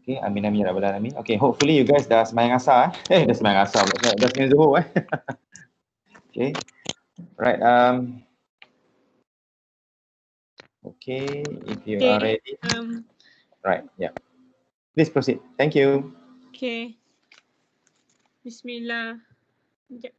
Okay, amin amin ya rabbal alamin. Okay, hopefully you guys dah sembahyang asar dah sembahyang asar pula. Dah sembahyang zuhur Okay. Right, okay, if you are ready. Right, yeah. Please proceed. Thank you. Okay. Bismillah. Sekejap.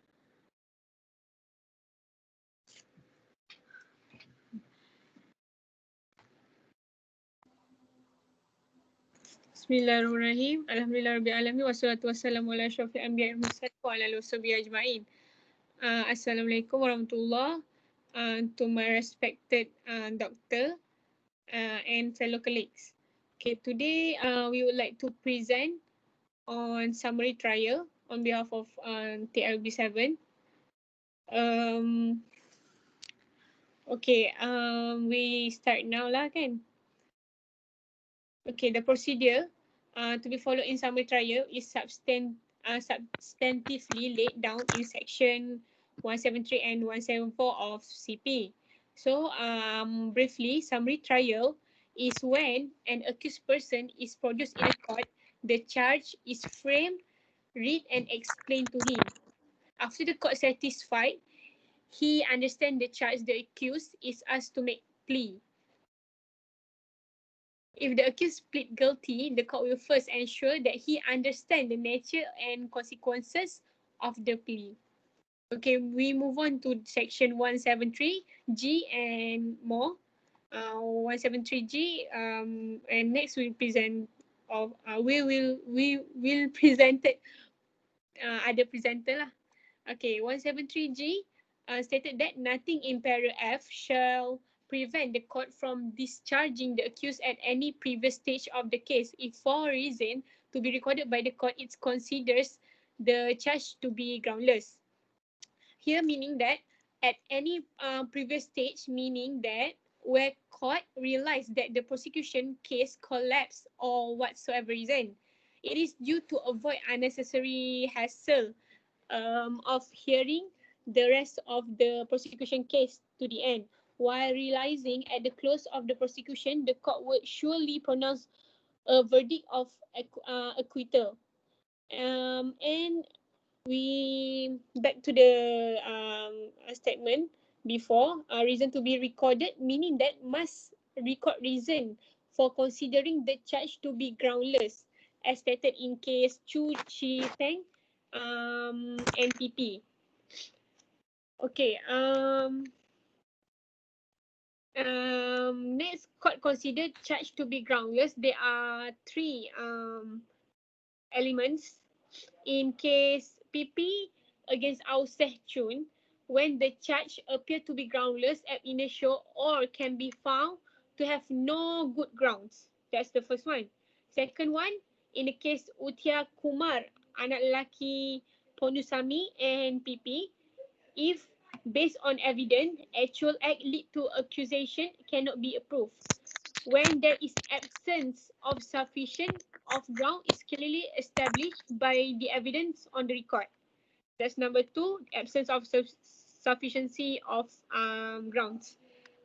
Bismillahirrahmanirrahim. Alhamdulillahirrahmanirrahim. Wassalatu wassalamu ala asyrafil anbiya'i wal mursalin wa ala alihi washabihi ajma'in. Assalamualaikum warahmatullahi to my respected doctor and fellow colleagues. Okay, today we would like to present on summary trial on behalf of TLB7. Okay, we start now lah kan. Okay, the procedure to be followed in summary trial is substantively laid down in section 173 and 174 of CP. So, briefly, summary trial is when an accused person is produced in a court, the charge is framed, read and explained to him. After the court satisfied, he understands the charge, the accused is asked to make plea. If the accused plead guilty, the court will first ensure that he understands the nature and consequences of the plea. Okay, we move on to section 173G and more. 173G and next we present of we will present it other presenter lah. Okay, 173G stated that nothing in para F shall prevent the court from discharging the accused at any previous stage of the case if for reason to be recorded by the court it considers the charge to be groundless. Here meaning that at any previous stage, meaning that where court realized that the prosecution case collapsed or whatsoever reason, it is due to avoid unnecessary hassle of hearing the rest of the prosecution case to the end. While realizing at the close of the prosecution, the court would surely pronounce a verdict of acquittal. And we back to the statement before, reason to be recorded, meaning that must record reason for considering the charge to be groundless, as stated in case Chu Chi Peng NPP. Okay. Next, court considered charge to be groundless. There are three elements. In case PP against Auseh Chun, when the charge appear to be groundless ab initio or can be found to have no good grounds. That's the first one. Second one, in the case Utia Kumar, anak lelaki Pondusami and PP, if based on evidence, actual act lead to accusation cannot be approved. When there is absence of sufficient of ground is clearly established by the evidence on the record. That's number two, absence of sufficiency of grounds.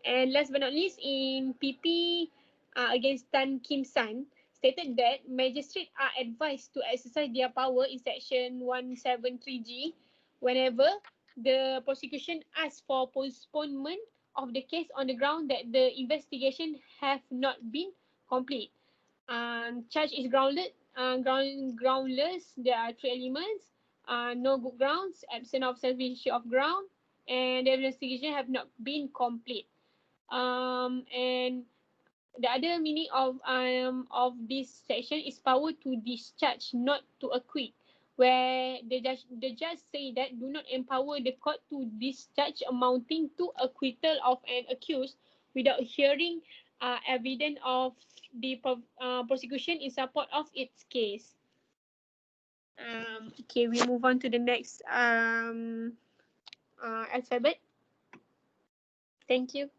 And last but not least, in PP against Tan Kim San, stated that magistrates are advised to exercise their power in section 173G whenever the prosecution asks for postponement of the case on the ground that the investigation have not been complete. Charge is groundless. There are three elements. No good grounds, absence of sufficiency of ground, and the investigation have not been complete. And the other meaning of this section is power to discharge, not to acquit, where the judge say that do not empower the court to discharge amounting to acquittal of an accused without hearing evidence of the prosecution in support of its case. Okay, we move on to the next alphabet. Thank you.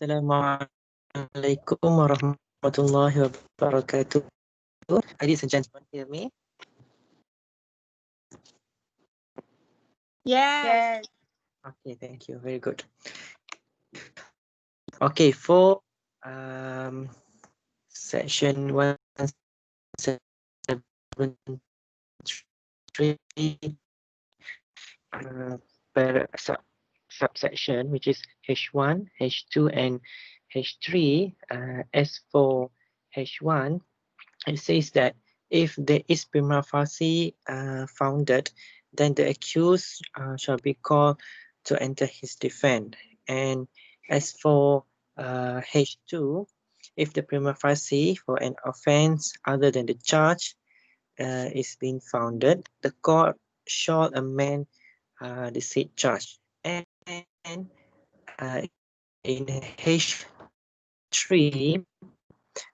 Assalamualaikum warahmatullahi wabarakatuh. Ladies and gentlemen, hear me? Yes. Okay, thank you. Very good. Okay, for section 173, subsection, which is H1, H2, and H3. As for H1, it says that if there is prima facie founded, then the accused shall be called to enter his defense. And as for H2, if the prima facie for an offense other than the charge is being founded, the court shall amend the said charge. And in H3,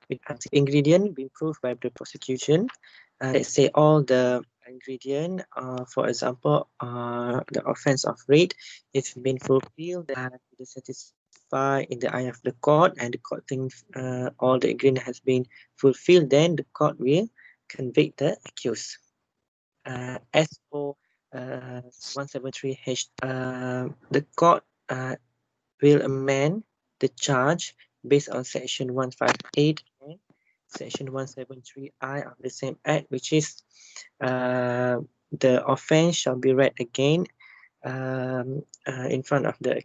with ingredient being proved by the prosecution, let's say all the ingredient, for example, the offense of rape, it's been fulfilled, to satisfy in the eye of the court, and the court thinks all the ingredient has been fulfilled, then the court will convict the accused. As for 173H, the court will amend the charge based on section 158 and section 173I of the same act, which is the offense shall be read again in front of the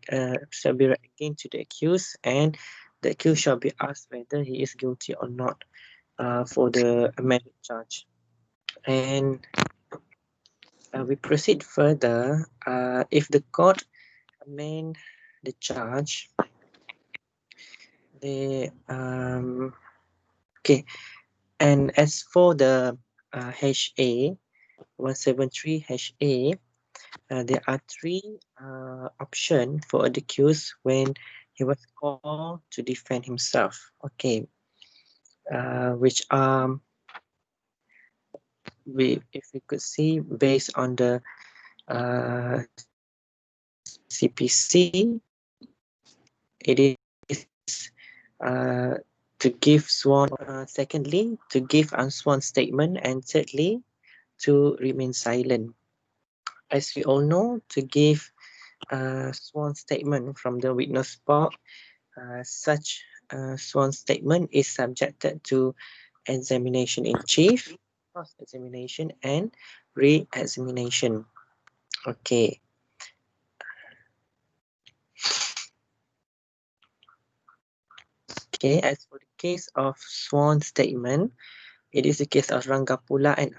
shall be read again to the accused, and the accused shall be asked whether he is guilty or not for the amended charge. And we proceed further. If the court amend the charge, they okay. And as for the HA 173 HA, there are three options for the accused when he was called to defend himself. Okay, which we if we could see based on the CPC, it is to give sworn, secondly, to give unsworn statement, and thirdly, to remain silent. As we all know, to give a sworn statement from the witness box, such sworn statement is subjected to examination in chief, cross-examination, and re-examination. Okay. Okay, as for the case of sworn statement, it is the case of Ranggapula and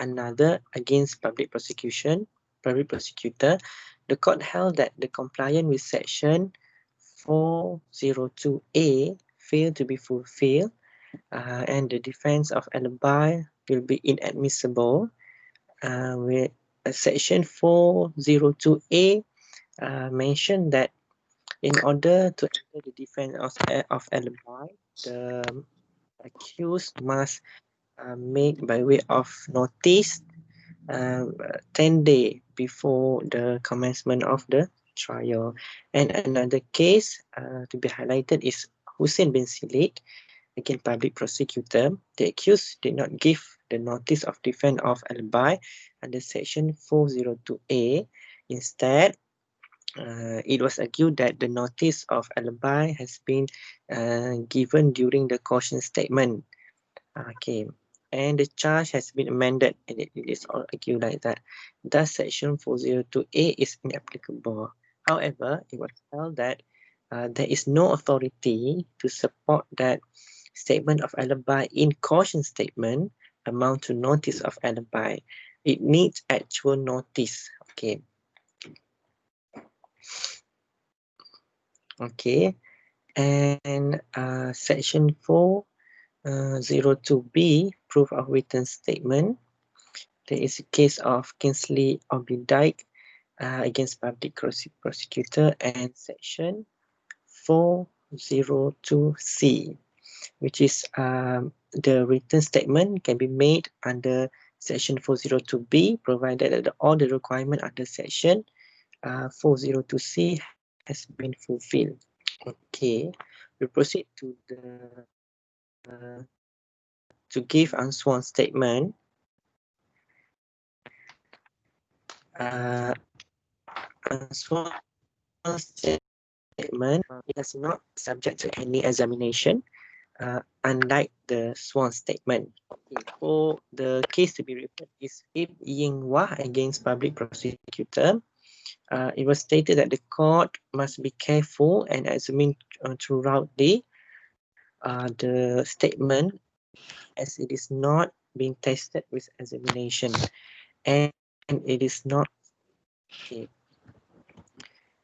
another against public prosecutor. The court held that the compliance with section 402A failed to be fulfilled, and the defense of alibi will be inadmissible. With section 402A mentioned that in order to enter the defense of alibi, the accused must make by way of notice 10 days before the commencement of the trial. And another case to be highlighted is Hussein bin Silik against public prosecutor. The accused did not give the notice of defense of alibi under section 402A. Instead, it was argued that the notice of alibi has been given during the caution statement. Okay, and the charge has been amended, and it is all argued like that. Thus, section 402A is inapplicable. However, it was held that there is no authority to support that statement of alibi in caution statement amount to notice of alibi. It needs actual notice. Okay. Okay, and section 402B, proof of written statement. There is a case of Kingsley Obidyke against public prosecutor, and section 402C, which is the written statement can be made under section 402B, provided that all the requirements under section 402C has been fulfilled. Okay, we proceed to the to give unsworn statement. Unsworn statement is not subject to any examination, unlike the sworn statement. For the case to be referred is Ip Ying Wah against public prosecutor. It was stated that the court must be careful and examine throughout the statement, as it is not being tested with examination, and it is not okay.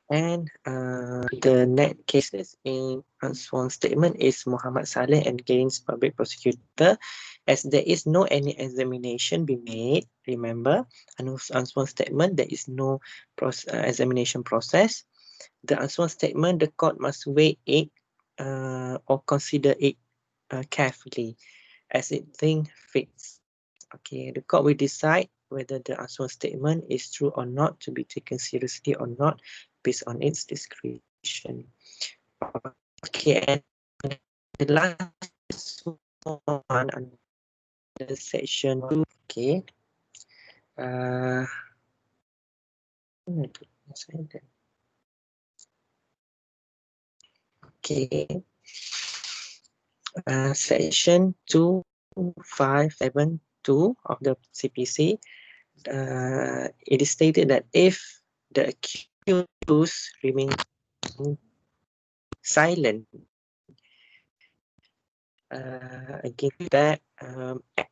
And the next cases in unsworn statement is Muhammad Saleh against public prosecutor, as there is no any examination be made. Remember, unsworn statement, there is no examination process. The unsworn statement, the court must weigh it or consider it carefully as it think fits. Okay, the court will decide whether the unsworn statement is true or not to be taken seriously or not based on its discretion. Okay, and the last one under section 2. Okay. Okay. Section 2572 of the CPC, it is stated that if the accused remains silent against that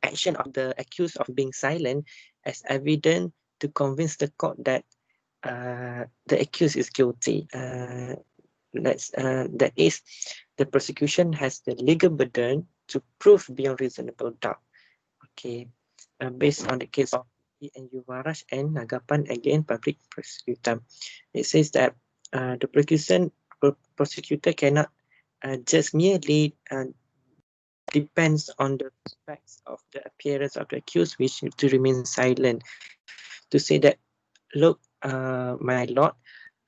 action of the accused of being silent as evidence to convince the court that the accused is guilty. That is, the prosecution has the legal burden to prove beyond reasonable doubt. Okay, based on the case of and Yuvaraj and Nagapan against public prosecutor, it says that the prosecutor cannot just merely depends on the facts of the appearance of the accused, which to remain silent, to say that, look, my lord,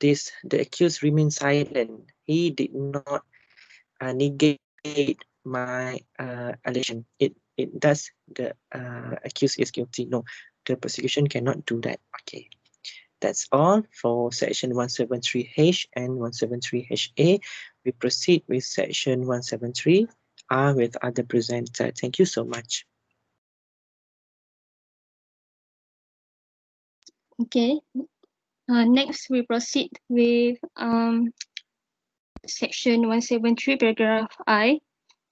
the accused remains silent. He did not negate my allegation. It does the accused is guilty. No, the prosecution cannot do that. Okay. That's all for section 173H and 173HA. We proceed with section 173R with other presenter. Thank you so much. Okay. Next, we proceed with section 173, paragraph I.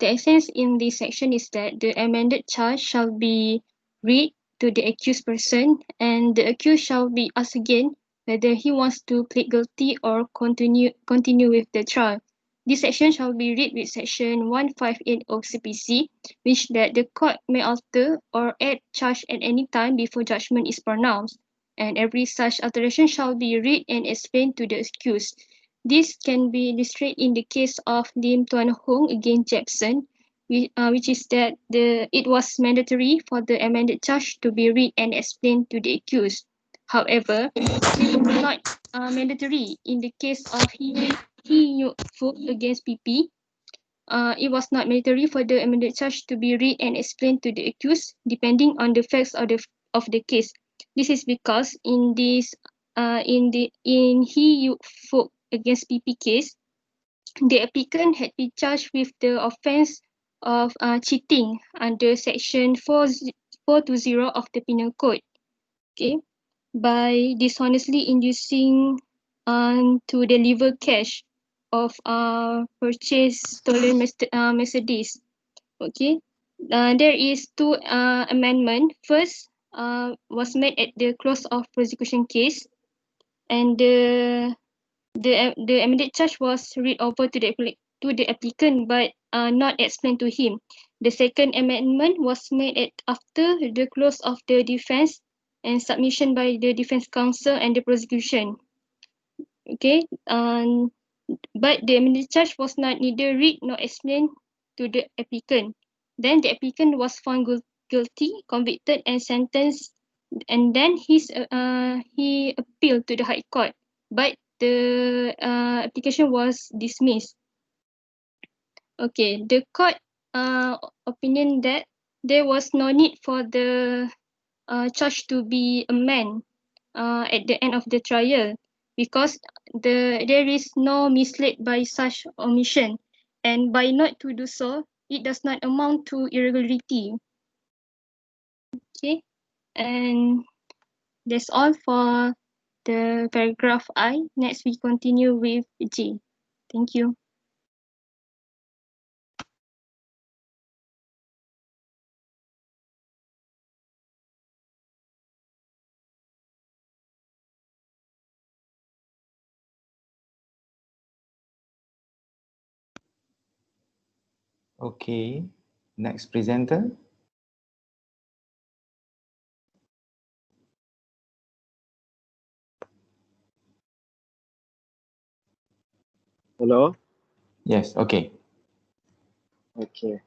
The essence in this section is that the amended charge shall be read to the accused person, and the accused shall be asked again whether he wants to plead guilty or continue with the trial. This section shall be read with section 158 of CPC, which that the court may alter or add charge at any time before judgment is pronounced, and every such alteration shall be read and explained to the accused. This can be illustrated in the case of Lim Tuan Hong against Jackson, which is that it was mandatory for the amended charge to be read and explained to the accused. However, it was not mandatory in the case of He Yuk Fook against PP. It was not mandatory for the amended charge to be read and explained to the accused, depending on the facts of the case. This is because in He Yuk Fook against PP case, the applicant had been charged with the offence of cheating under section 420 of the Penal Code. Okay, by dishonestly inducing to deliver cash of purchase stolen Mercedes. Okay, there is two amendment. First was made at the close of prosecution case, and the amended charge was read over to the applicant, but not explained to him. The second amendment was made after the close of the defense and submission by the defense counsel and the prosecution. Okay, but the amended charge was not neither read nor explained to the applicant. Then the applicant was found guilty, convicted, and sentenced, and then he appealed to the High Court, but the application was dismissed. Okay, the court opinion that there was no need for the charge to be amended at the end of the trial, because there is no mislead by such omission, and by not to do so, it does not amount to irregularity. Okay, and that's all for the paragraph I. Next, we continue with J. Thank you. Okay, next presenter. Hello. Yes, okay. Okay.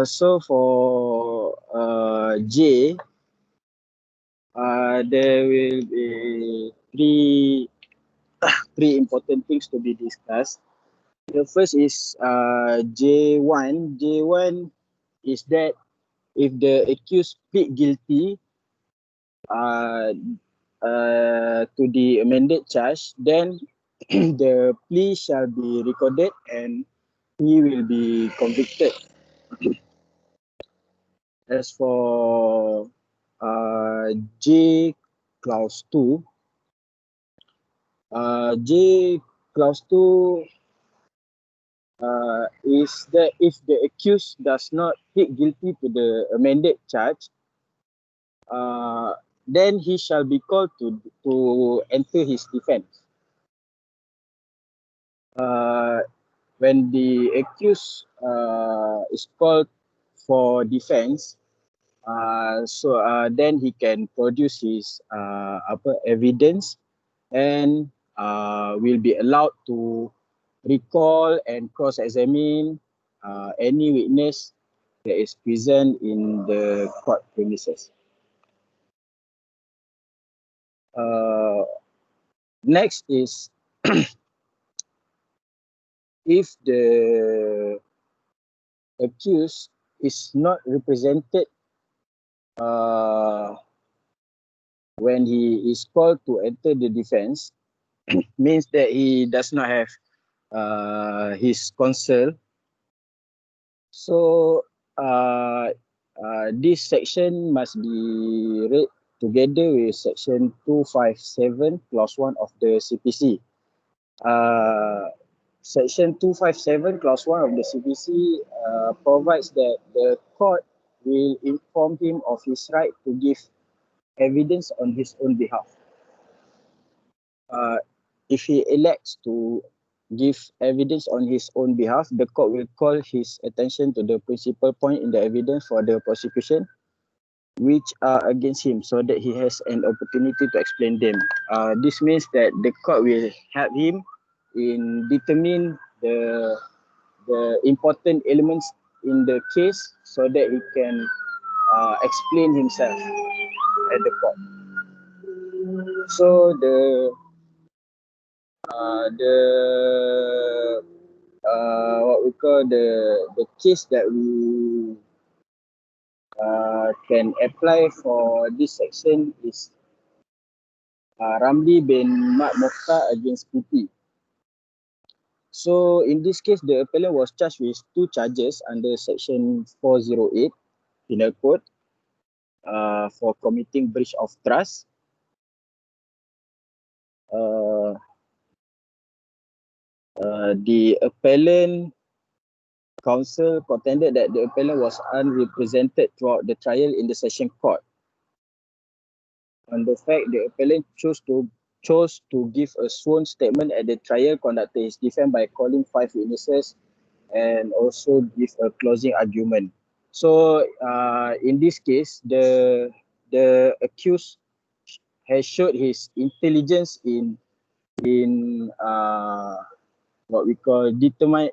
So for J, there will be three important things to be discussed. The first is J1. J1 is that if the accused plead guilty uh, to the amended charge, then the plea shall be recorded and he will be convicted. As for J clause 2, J clause 2 is that if the accused does not plead guilty to the amended charge, uh, then he shall be called to enter his defense. When the accused is called for defense, then he can produce his evidence and will be allowed to recall and cross-examine any witness that is present in the court premises. Next is if the accused is not represented when he is called to enter the defense, means that he does not have his counsel. So this section must be read together with section 257 clause 1 of the CPC. Section 257 clause 1 of the CPC provides that the court will inform him of his right to give evidence on his own behalf. If he elects to give evidence on his own behalf, the court will call his attention to the principal point in the evidence for the prosecution which are against him, so that he has an opportunity to explain them. This means that the court will help him in determine the important elements in the case so that he can explain himself at the court. So the what we call the case that we can apply for this section is Ramli bin Mat Mokhtar against PP. So in this case, the appellant was charged with two charges under section 408 Penal Code for committing breach of trust. The appellant counsel contended that the appellant was unrepresented throughout the trial in the session court. On the fact the appellant chose to give a sworn statement at the trial, conducted his defense by calling 5 witnesses and also give a closing argument. So in this case, the accused has showed his intelligence in what we call determine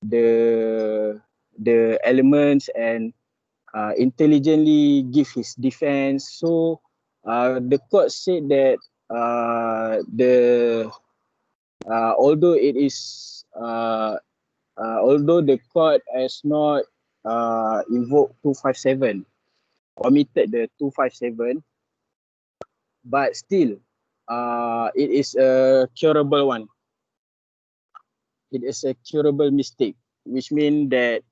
the elements and intelligently give his defense. So the court said that although it is although the court has not invoked 257, omitted the 257, but still it is a curable one. It is a curable mistake, which means that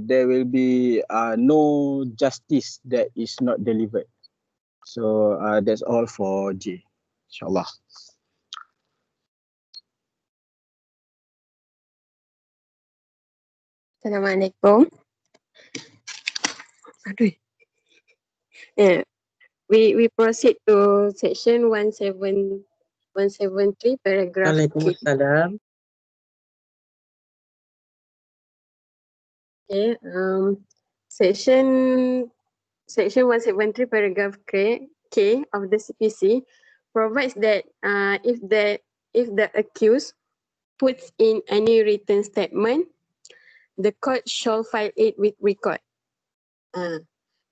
there will be no justice that is not delivered. So that's all for J, inshallah. Assalamualaikum. Aduh. Yeah. We proceed to section 173 paragraph K. Waalaikumsalam. Okay. Section 173 paragraph K of the CPC provides that if the accused puts in any written statement, the court shall file it with record.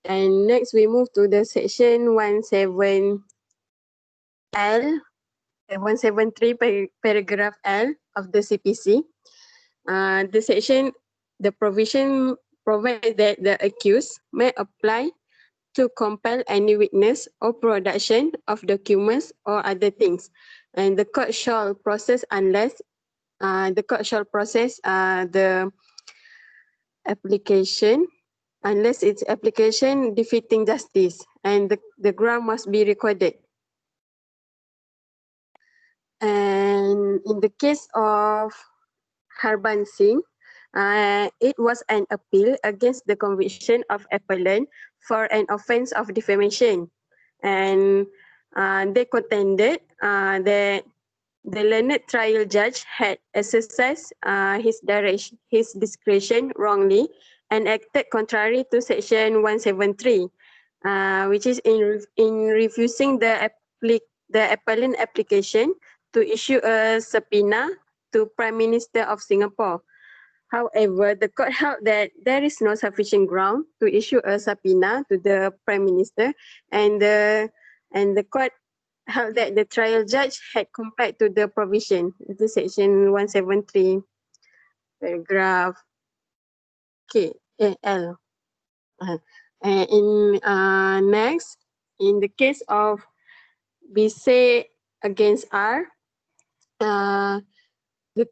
And next we move to the section 173 paragraph L of the CPC. The provision provides that the accused may apply to compel any witness or production of documents or other things, and the court shall process unless the application unless its application defeating justice, and the ground must be recorded. And in the case of Harban Singh, it was an appeal against the conviction of appellant for an offence of defamation, and they contended that the learned trial judge had exercised his discretion wrongly and acted contrary to section 173, which is in refusing the appellant application to issue a subpoena to Prime Minister of Singapore. However, the court held that there is no sufficient ground to issue a subpoena to the Prime Minister, and the court held that the trial judge had complied to the provision. This is section 173, paragraph L. Next, in the case of BC against R, the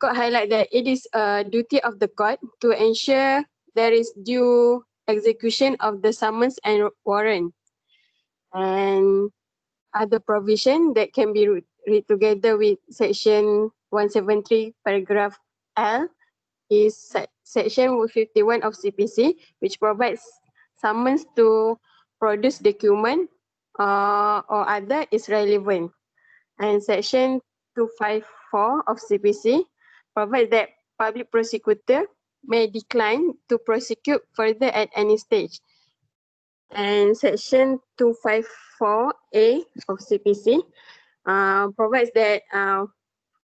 court highlight that it is a duty of the court to ensure there is due execution of the summons and warrant, and other provision that can be read together with section 173 paragraph L is section 51 of CPC, which provides summons to produce document or other is relevant, and section 254 of CPC provides that public prosecutor may decline to prosecute further at any stage. And section 254A of CPC provides that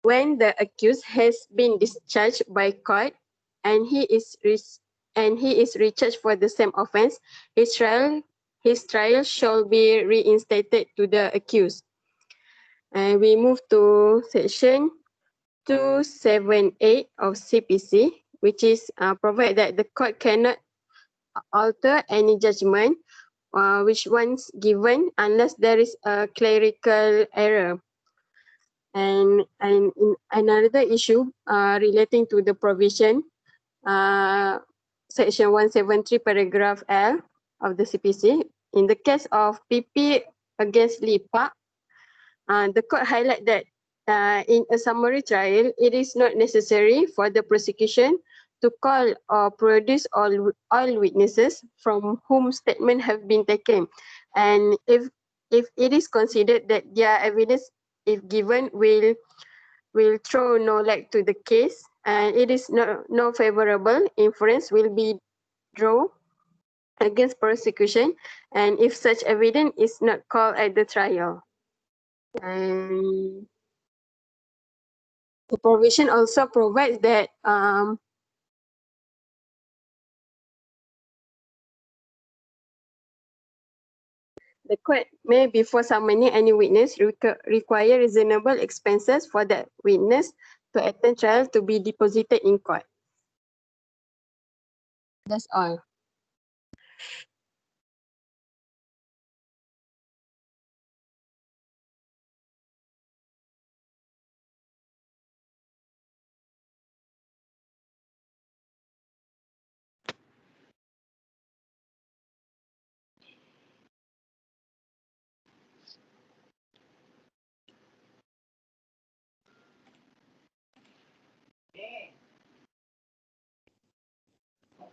when the accused has been discharged by court and he is recharged for the same offence, his trial shall be reinstated to the accused. And we move to section 278 of CPC, which is provide that the court cannot alter any judgment which once given unless there is a clerical error. And in another issue relating to the provision, section 173 paragraph L of the CPC, in the case of PP against Lee Park, the court highlight that in a summary trial, it is not necessary for the prosecution to call or produce all witnesses from whom statements have been taken, and if it is considered that their evidence, if given, will throw no light to the case, and it is no favorable inference will be drawn against prosecution, and if such evidence is not called at the trial. And the provision also provides that the court may, before summoning any witness, require reasonable expenses for that witness to attend trial to be deposited in court. That's all.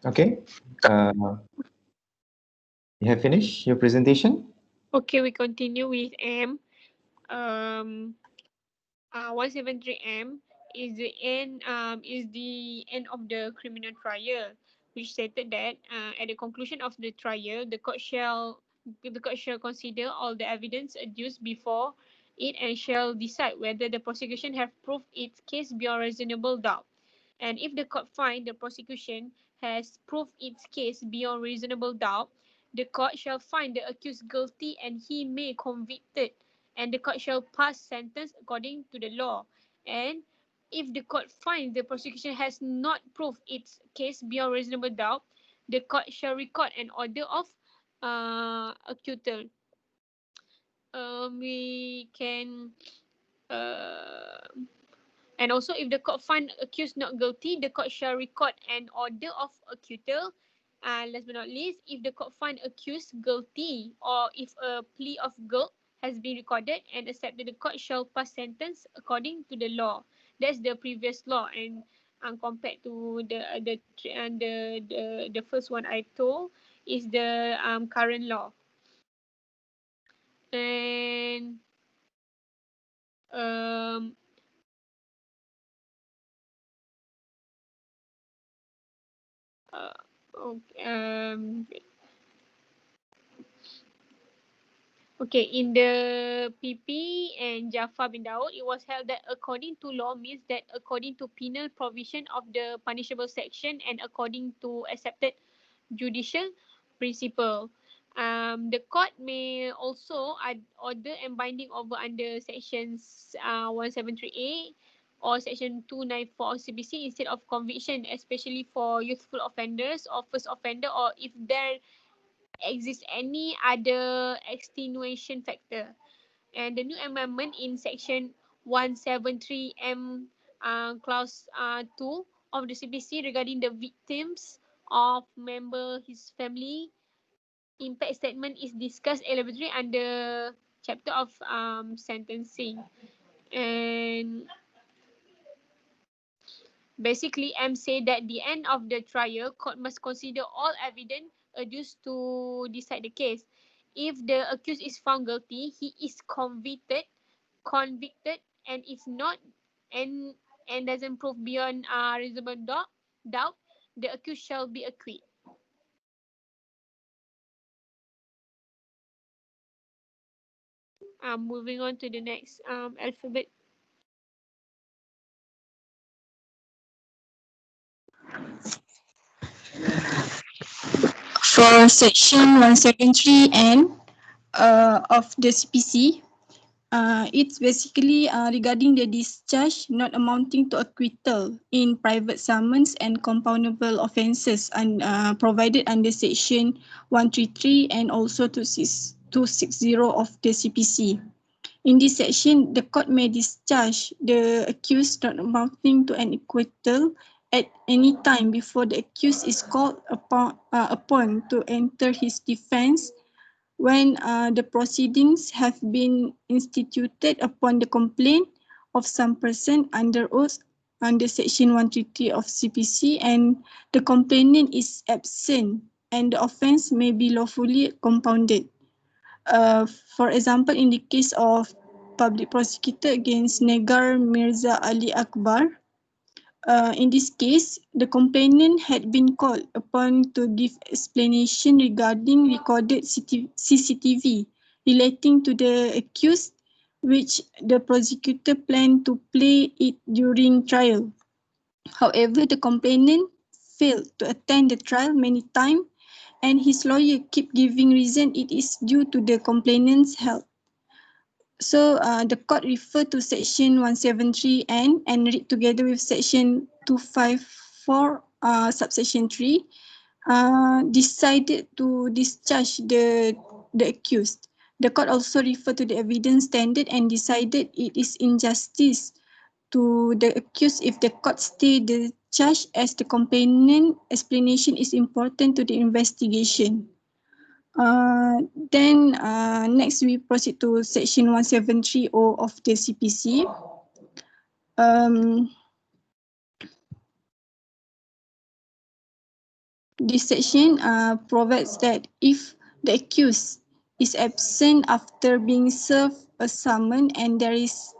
Okay. You have finished your presentation? Okay, we continue with M. 173M is the end of the criminal trial, which stated that at the conclusion of the trial, the court shall consider all the evidence adduced before it and shall decide whether the prosecution have proved its case beyond reasonable doubt. And if the court find the prosecution has proved its case beyond reasonable doubt, the court shall find the accused guilty and he may convicted, and the court shall pass sentence according to the law. And if the court finds the prosecution has not proved its case beyond reasonable doubt, the court shall record an order of acquittal. We can uh, And also, if the court find accused not guilty, the court shall record an order of acquittal. And last but not least, if the court find accused guilty or if a plea of guilt has been recorded and accepted, the court shall pass sentence according to the law. That's the previous law, and compared to the first one I told is the current law. And um, uh, Okay, in the PP and Jafar bin Daud, it was held that according to law means that according to penal provision of the punishable section and according to accepted judicial principle. The court may also order and binding over under sections 173A or section 294 of CPC instead of conviction, especially for youthful offenders or first offender, or if there exists any other extenuation factor. And the new amendment in section 173M clause 2 of the CPC regarding the victims of member his family impact statement is discussed elaborately under chapter of sentencing. And basically, M said that the end of the trial, court must consider all evidence adduced to decide the case. If the accused is found guilty, he is convicted, and if not, and doesn't prove beyond reasonable doubt, the accused shall be acquitted. Moving on to the next alphabet. For section 173N of the CPC, it's basically regarding the discharge not amounting to acquittal in private summons and compoundable offences and provided under section 133 and also 260 of the CPC. In this section, the court may discharge the accused not amounting to an acquittal at any time before the accused is called upon to enter his defence when the proceedings have been instituted upon the complaint of some person under oath under section 133 of CPC and the complainant is absent and the offence may be lawfully compounded. For example, in the case of public prosecutor against Negar Mirza Ali Akbar, in this case, the complainant had been called upon to give explanation regarding recorded CCTV relating to the accused, which the prosecutor planned to play it during trial. However, the complainant failed to attend the trial many times and his lawyer kept giving reason it is due to the complainant's health. So the court referred to section 173N and read together with section 254 subsection 3 decided to discharge the accused. The court also referred to the evidence standard and decided it is injustice to the accused if the court stay the charge as the complainant explanation is important to the investigation. Then next we proceed to section 173O of the CPC. This section provides that if the accused is absent after being served a summons and there is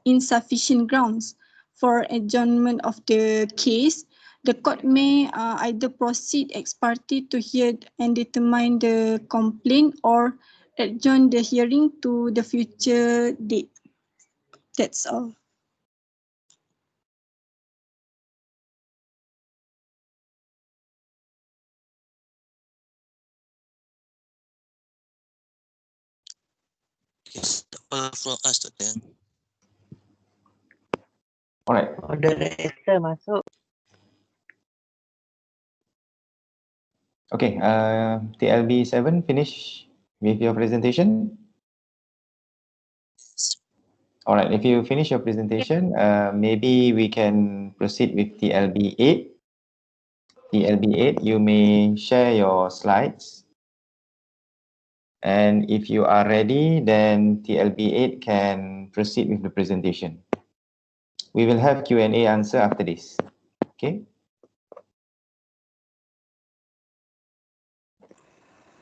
insufficient grounds for adjournment of the case, the court may either proceed ex parte to hear and determine the complaint or adjourn the hearing to the future date. That's all. It's all from us, Dr. Alright. Moderator masuk. Okay, TLB7, finish with your presentation. Alright, if you finish your presentation, maybe we can proceed with TLB8. TLB8, you may share your slides. And if you are ready, then TLB8 can proceed with the presentation. We will have Q&A answer after this. Okay.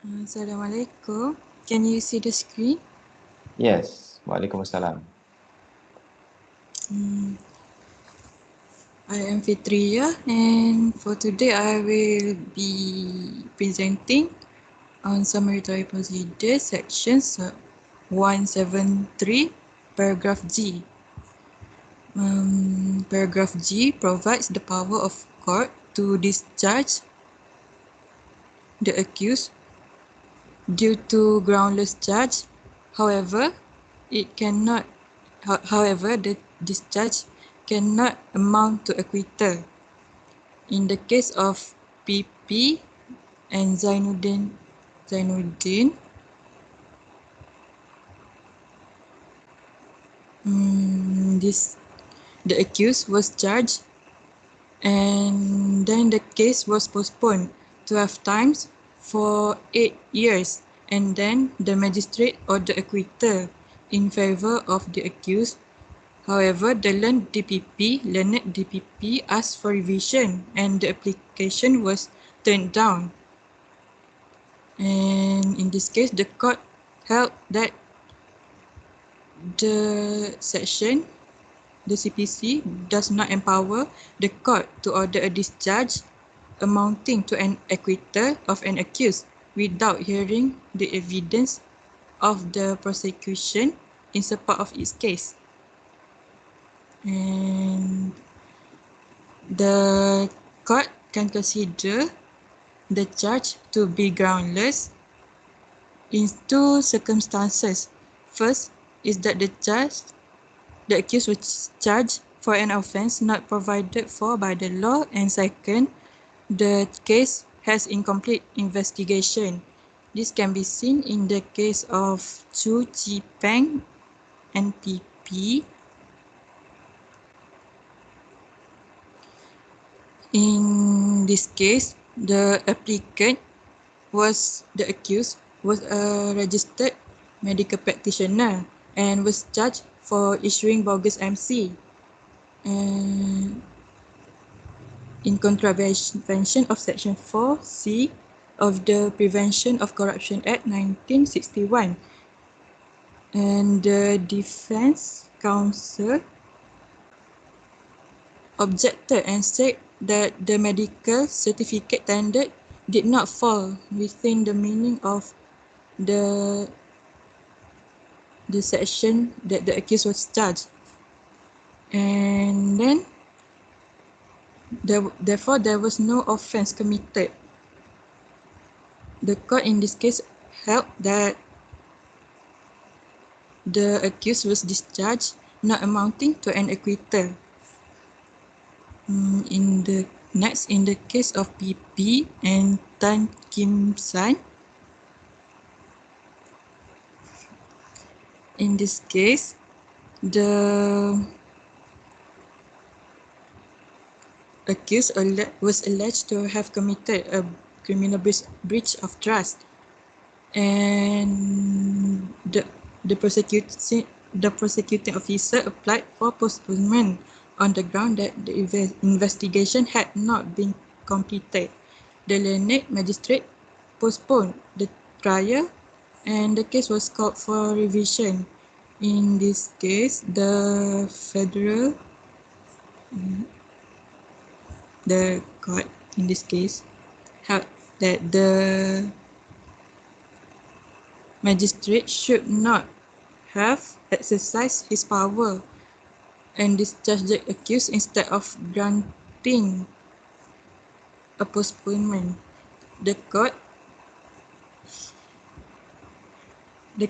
Assalamualaikum. Can you see the screen? Yes. Waalaikumsalam. I am Fitriya, and for today I will be presenting on summary procedure sections 173 paragraph G. Paragraph G provides the power of court to discharge the accused due to groundless charge. However, the discharge cannot amount to acquittal. In the case of PP and Zainuddin, the accused was charged and then the case was postponed 12 times for 8 years, and then the magistrate ordered acquittal in favour of the accused. However, the learned DPP asked for revision and the application was turned down. And in this case, the court held that the section, the CPC, does not empower the court to order a discharge amounting to an acquittal of an accused without hearing the evidence of the prosecution in support of its case. And the court can consider the charge to be groundless in two circumstances. First is that the accused was charged for an offence not provided for by the law, and second, the case has incomplete investigation. This can be seen in the case of Chu Chi Peng and PP. In this case, the accused was a registered medical practitioner and was charged for issuing bogus MC. And in contravention of Section 4C of the Prevention of Corruption Act 1961. And the defence counsel objected and said that the medical certificate tendered did not fall within the meaning of the section that the accused was charged. And then therefore there was no offence committed. The court in this case held that the accused was discharged not amounting to an acquittal. In the case of PP and Tan Kim San, in this case, the accused was alleged to have committed a criminal breach of trust, and the prosecuting officer applied for postponement on the ground that the investigation had not been completed. the learned magistrate postponed the trial and the case was called for revision. In this case, the court in this case held that the magistrate should not have exercised his power and discharged the accused instead of granting a postponement. The court, the,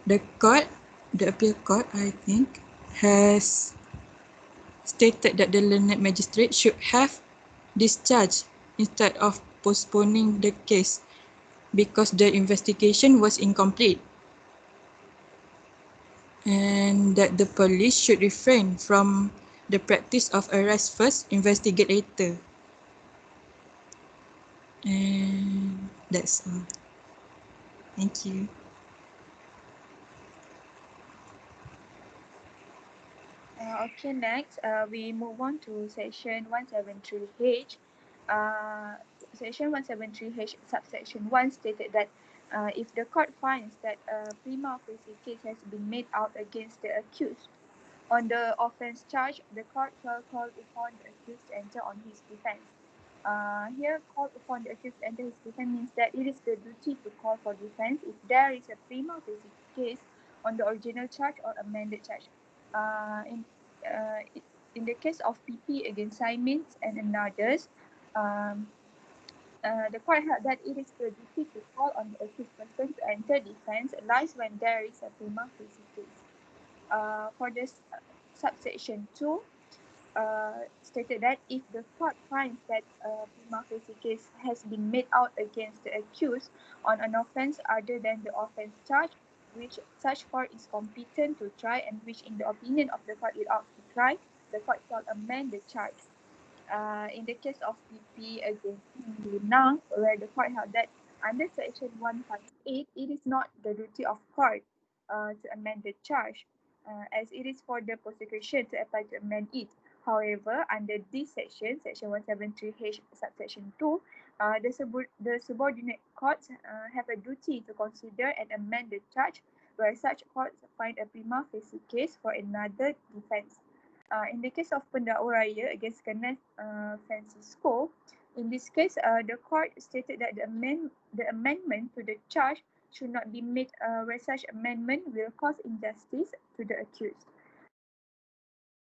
the court, the appeal court, I think, has stated that the learned magistrate should have discharged instead of postponing the case because the investigation was incomplete, and that the police should refrain from the practice of arrest first, investigate later. And that's all. Thank you. Okay, next, we move on to section 173H. Section 173H subsection 1 stated that if the court finds that a prima facie case has been made out against the accused on the offence charge, the court shall call upon the accused to enter on his defence. Here, call upon the accused to enter his defence means that it is the duty to call for defence if there is a prima facie case on the original charge or amended charge. In the case of PP against Simons and others, the court held that it is the duty to call on the accused person to enter defence lies when there is a prima facie case. For this subsection 2, stated that if the court finds that a prima facie case has been made out against the accused on an offence other than the offence charge, which such court is competent to try and which in the opinion of the court it ought to try, the court shall amend the charge. In the case of PP against Lunang, where the court held that under section 158, it is not the duty of court to amend the charge, as it is for the prosecution to apply to amend it. However, under this section, section 173H subsection 2, the subordinate courts have a duty to consider and amend the charge where such courts find a prima facie case for another defence. In the case of pendakwa raya against Kenneth Francisco, in this case, the court stated that the amendment to the charge should not be made where such amendment will cause injustice to the accused.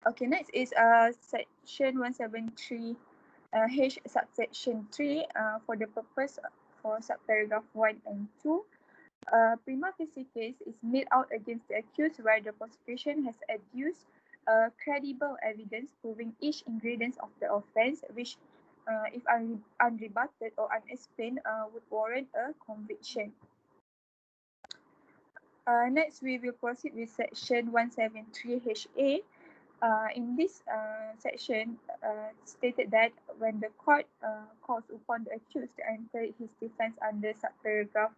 Okay, next is section 173H subsection 3 for the purpose for subparagraph 1 and 2. Prima facie case is made out against the accused where the prosecution has adduced credible evidence proving each ingredient of the offence, which, if unrebutted or unexplained, would warrant a conviction. Next, we will proceed with section 173HA. In this section, stated that when the court calls upon the accused to enter his defence under subparagraph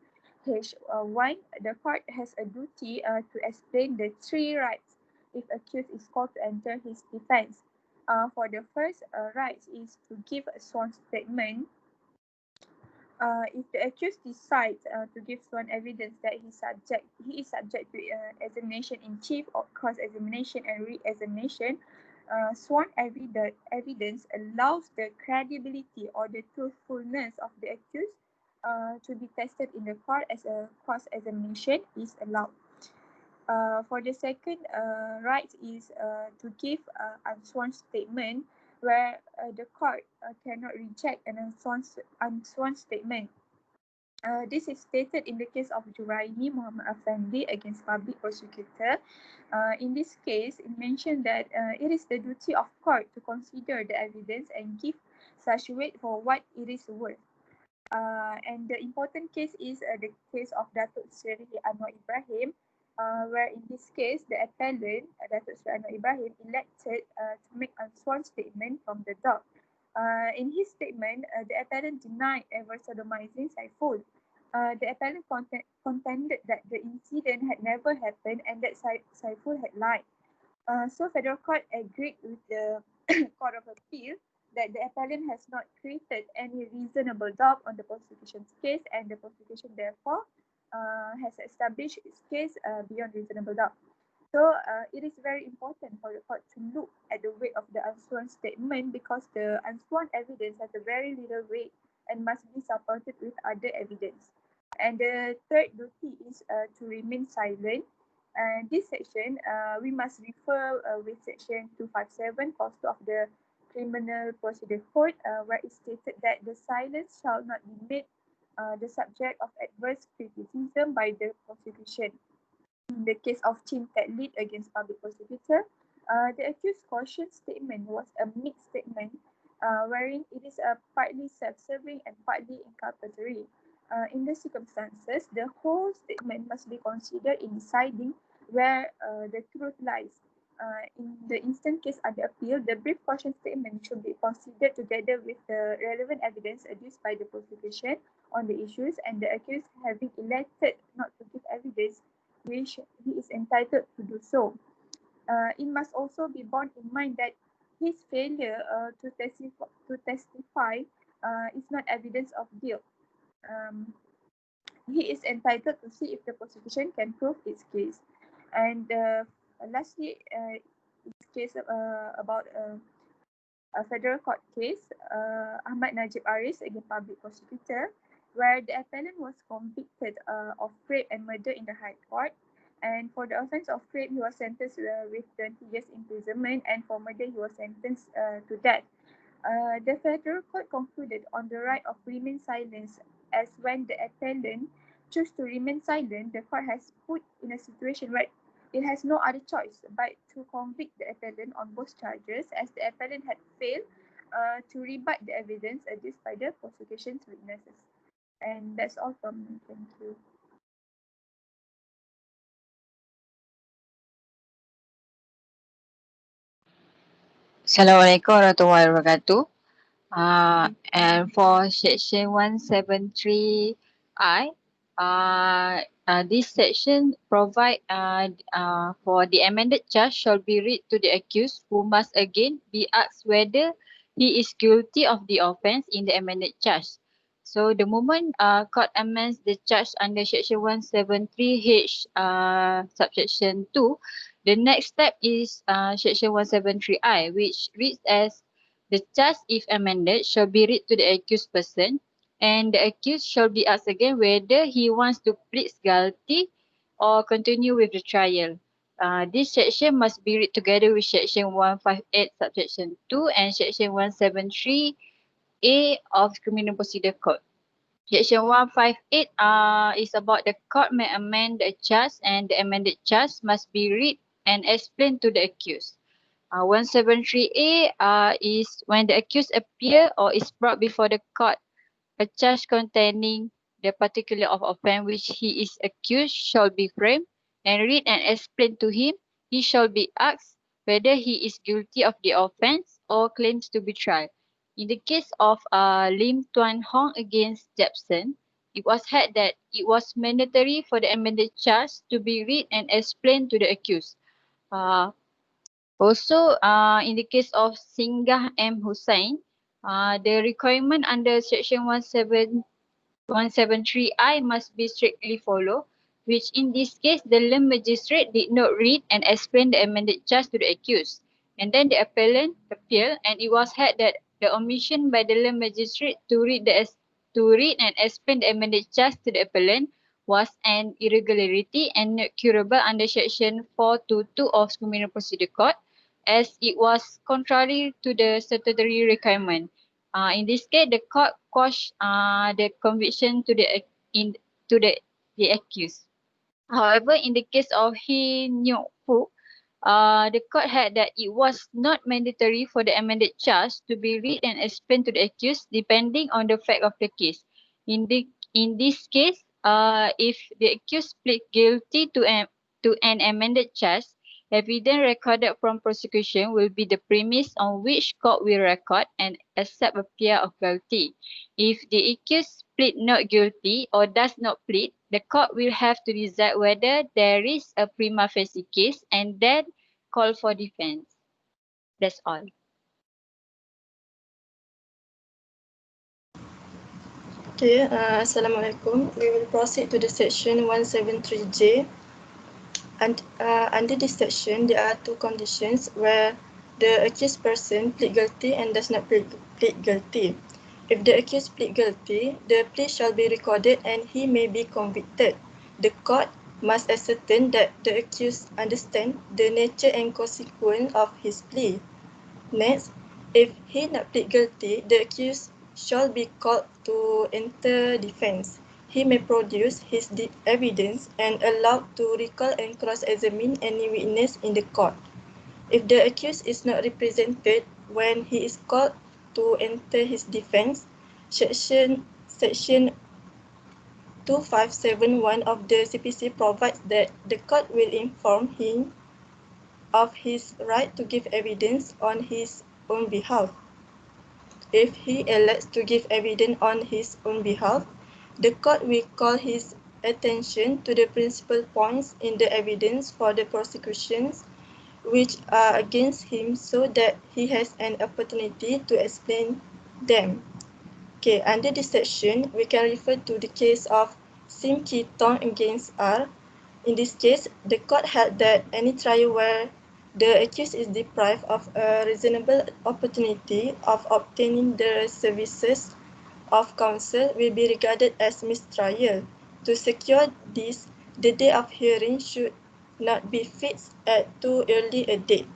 H1, the court has a duty to explain the three rights if accused is called to enter his defence. For the first right is to give a sworn statement. If the accused decides to give sworn evidence that he is subject to examination in chief or cross-examination and re-examination, sworn evidence allows the credibility or the truthfulness of the accused to be tested in the court as a cross-examination is allowed. For the second right is to give unsworn statement where the court cannot reject an unsworn statement. This is stated in the case of Juraimi Muhammad Afandi against public prosecutor. In this case, it mentioned that it is the duty of court to consider the evidence and give such weight for what it is worth. And the important case is the case of Datuk Seri Anwar Ibrahim, where in this case, the appellant, Datuk Seri Anwar Ibrahim, elected to make a sworn statement from the dock. In his statement, the appellant denied ever sodomizing Saiful. The appellant contended that the incident had never happened and that Saiful had lied. So Federal Court agreed with the Court of Appeal that the appellant has not created any reasonable doubt on the prosecution's case, and the prosecution therefore has established its case beyond reasonable doubt. So it is very important for the court to look at the weight of the unsworn statement, because the unsworn evidence has a very little weight and must be supported with other evidence. And the third duty is to remain silent. And this section, we must refer with section 257, clause 2 of the Criminal Procedure Code, where it stated that the silence shall not be made the subject of adverse criticism by the prosecution. In the case of Chin Tat Lead against public prosecutor, the accused caution statement was a mixed statement, wherein it is partly self-serving and partly inculpatory. In the circumstances, the whole statement must be considered in deciding where the truth lies. In the instant case under appeal, the brief caution statement should be considered together with the relevant evidence adduced by the prosecution on the issues, and the accused having elected not to give evidence, which he is entitled to do so. It must also be borne in mind that his failure to testify is not evidence of guilt. He is entitled to see if the prosecution can prove its case. And lastly, this case about a federal court case, Ahmad Najib Aris against public prosecutor, where the appellant was convicted of rape and murder in the High Court. And for the offence of rape, he was sentenced with 20 years imprisonment, and for murder, he was sentenced to death. The federal court concluded on the right of remain silence, as when the appellant choose to remain silent, the court has put in a situation where it has no other choice but to convict the appellant on both charges, as the appellant had failed to rebut the evidence adduced by the prosecution's witnesses. And that's all from me. Thank you. Assalamualaikum warahmatullahi wabarakatuh. And for section 173I, this section provide for the amended charge shall be read to the accused, who must again be asked whether he is guilty of the offence in the amended charge. So the moment court amends the charge under section 173H subsection 2, the next step is section 173I, which reads as: the charge, if amended, shall be read to the accused person, and the accused shall be asked again whether he wants to plead guilty or continue with the trial. This section must be read together with section 158 subsection 2 and section 173A of Criminal Procedure Code. Section 158 is about the court may amend the charge, and the amended charge must be read and explained to the accused. 173A is when the accused appear or is brought before the court, a charge containing the particular of offence which he is accused shall be framed and read and explained to him. He shall be asked whether he is guilty of the offence or claims to be tried. In the case of Lim Tuan Hong against Jepson, it was held that it was mandatory for the amended charge to be read and explained to the accused. Also, in the case of Singgah M. Hussain, the requirement under section 173I must be strictly followed, which in this case, the Lim magistrate did not read and explain the amended charge to the accused. And then the appellant appealed, and it was held that the omission by the Lim magistrate to read and explain the amended charge to the appellant was an irregularity and not curable under section 422 of Criminal Procedure Code, as it was contrary to the statutory requirement. In this case, the court quashed the conviction to the accused. However, in the case of He Nyok Fu, the court held that it was not mandatory for the amended charge to be read and explained to the accused, depending on the fact of the case. In this case, if the accused plead guilty to an amended charge, evidence recorded from prosecution will be the premise on which court will record and accept a plea of guilty. If the accused plead not guilty or does not plead, the court will have to decide whether there is a prima facie case and then call for defense. That's all. Okay, Assalamualaikum. We will proceed to the section 173J. And under this section, there are two conditions where the accused person plead guilty and does not plead guilty. If the accused plead guilty, the plea shall be recorded and he may be convicted. The court must ascertain that the accused understands the nature and consequence of his plea. Next, if he not plead guilty, the accused shall be called to enter defence. He may produce his evidence and allowed to recall and cross-examine any witness in the court. If the accused is not represented when he is called to enter his defence, Section 2571 of the CPC provides that the court will inform him of his right to give evidence on his own behalf. If he elects to give evidence on his own behalf, the court will call his attention to the principal points in the evidence for the prosecutions which are against him so that he has an opportunity to explain them. Okay, under this section, we can refer to the case of Sim Ki Tong against R. In this case, the court held that any trial where the accused is deprived of a reasonable opportunity of obtaining the services of counsel will be regarded as mistrial. To secure this, the day of hearing should not be fixed at too early a date.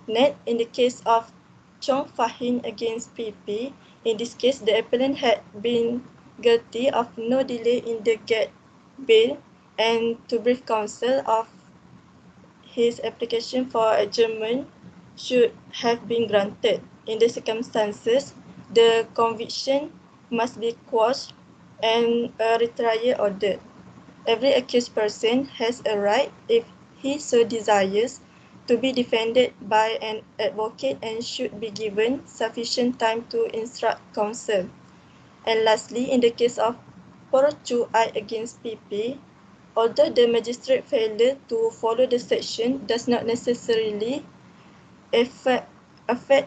Next, in the case of Chong Fahin against PP, in this case, the appellant had been guilty of no delay in the get bail and to brief counsel of his application for adjournment should have been granted. In the circumstances, the conviction must be quashed and a retrial ordered. Every accused person has a right, if he so desires, to be defended by an advocate and should be given sufficient time to instruct counsel. And lastly, in the case of Por Chu I against PP, although the magistrate failure to follow the section does not necessarily affect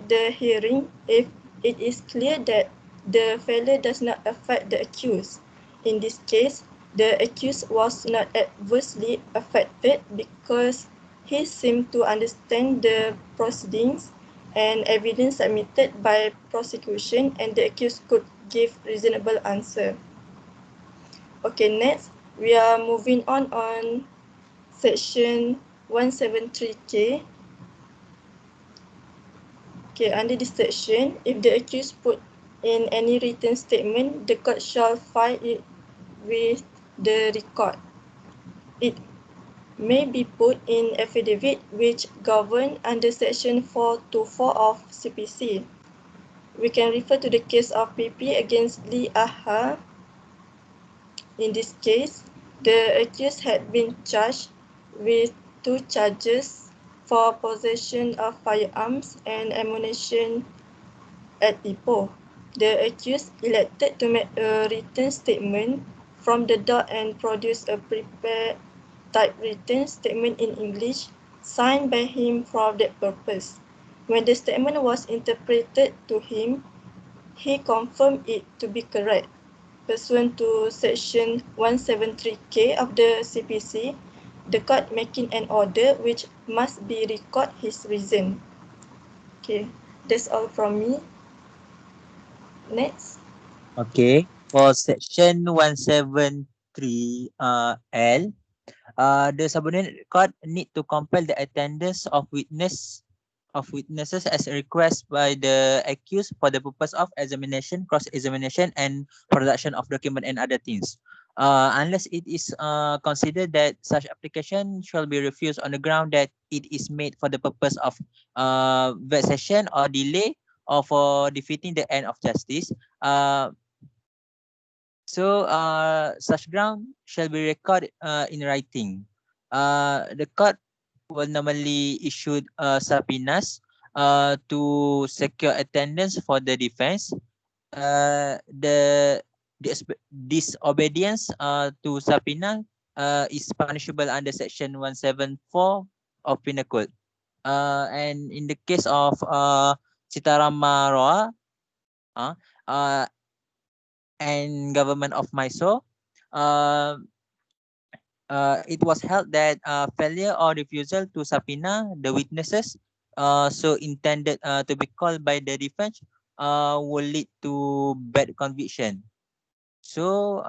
the hearing if it is clear that the failure does not affect the accused. In this case, the accused was not adversely affected because he seemed to understand the proceedings and evidence submitted by prosecution and the accused could give reasonable answer. Okay, next, we are moving on section 173K. Okay, under this section, if the accused put in any written statement, the court shall file it with the record. It may be put in affidavit which govern under section 424 of CPC. We can refer to the case of PP against Lee Aha. In this case, the accused had been charged with 2 charges for possession of firearms and ammunition at depot. The accused elected to make a written statement from the dock and produce a prepared typewritten statement in English signed by him for that purpose. When the statement was interpreted to him, he confirmed it to be correct. Pursuant to section 173K of the CPC, the court making an order which must be record his reason. Okay, that's all from me. Next. Okay, for section 173 L, the subordinate court need to compel the attendance of witnesses as a request by the accused for the purpose of examination, cross-examination, and production of document and other things. Unless it is considered that such application shall be refused on the ground that it is made for the purpose of vexation or delay or for defeating the end of justice. So such ground shall be recorded in writing. The court will normally issue subpoenas to secure attendance for the defense. The disobedience to subpoena is punishable under section 174 of Penal Code. And in the case of Citarama Roa, and government of Mysore, uh, it was held that failure or refusal to subpoena the witnesses so intended to be called by the defense will lead to bad conviction. So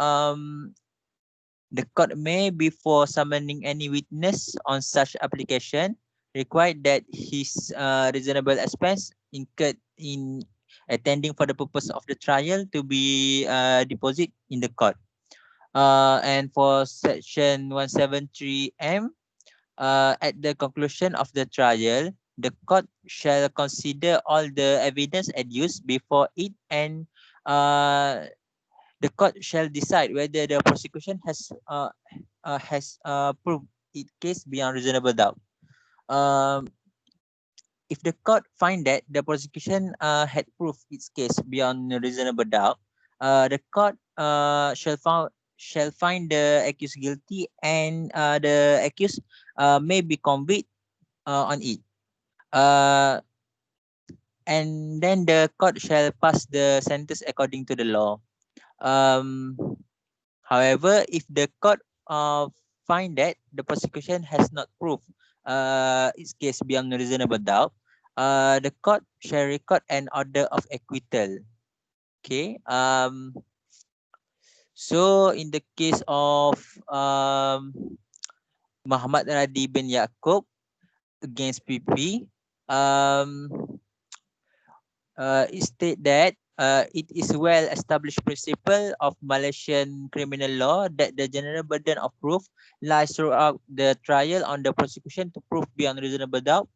the court may, before summoning any witness on such application, require that his reasonable expense incurred in attending for the purpose of the trial to be deposit in the court. And for section 173M, at the conclusion of the trial, the court shall consider all the evidence adduced before it, and the court shall decide whether the prosecution has proved its case beyond reasonable doubt. Um, if the court find that the prosecution had proved its case beyond reasonable doubt, the court shall find the accused guilty, and the accused may be convicted on it. Uh, and then the court shall pass the sentence according to the law. Um, However, if the court find that the prosecution has not proved its case beyond reasonable doubt, the court shall record an order of acquittal. Okay. So in the case of Muhammad Radi bin Yaakob against PP, um, it state that it is well established principle of Malaysian criminal law that the general burden of proof lies throughout the trial on the prosecution to prove beyond reasonable doubt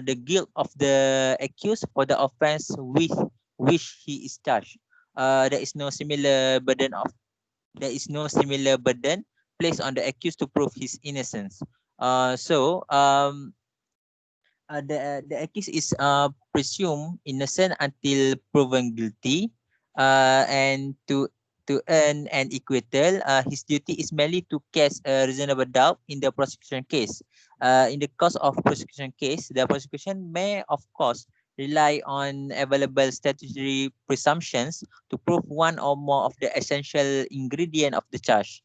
the guilt of the accused for the offence with which he is charged. There is no similar burden placed on the accused to prove his innocence. The accused is presumed innocent until proven guilty, and to earn an acquittal, his duty is merely to cast a reasonable doubt in the prosecution case. In the course of prosecution case, the prosecution may, of course, rely on available statutory presumptions to prove one or more of the essential ingredient of the charge.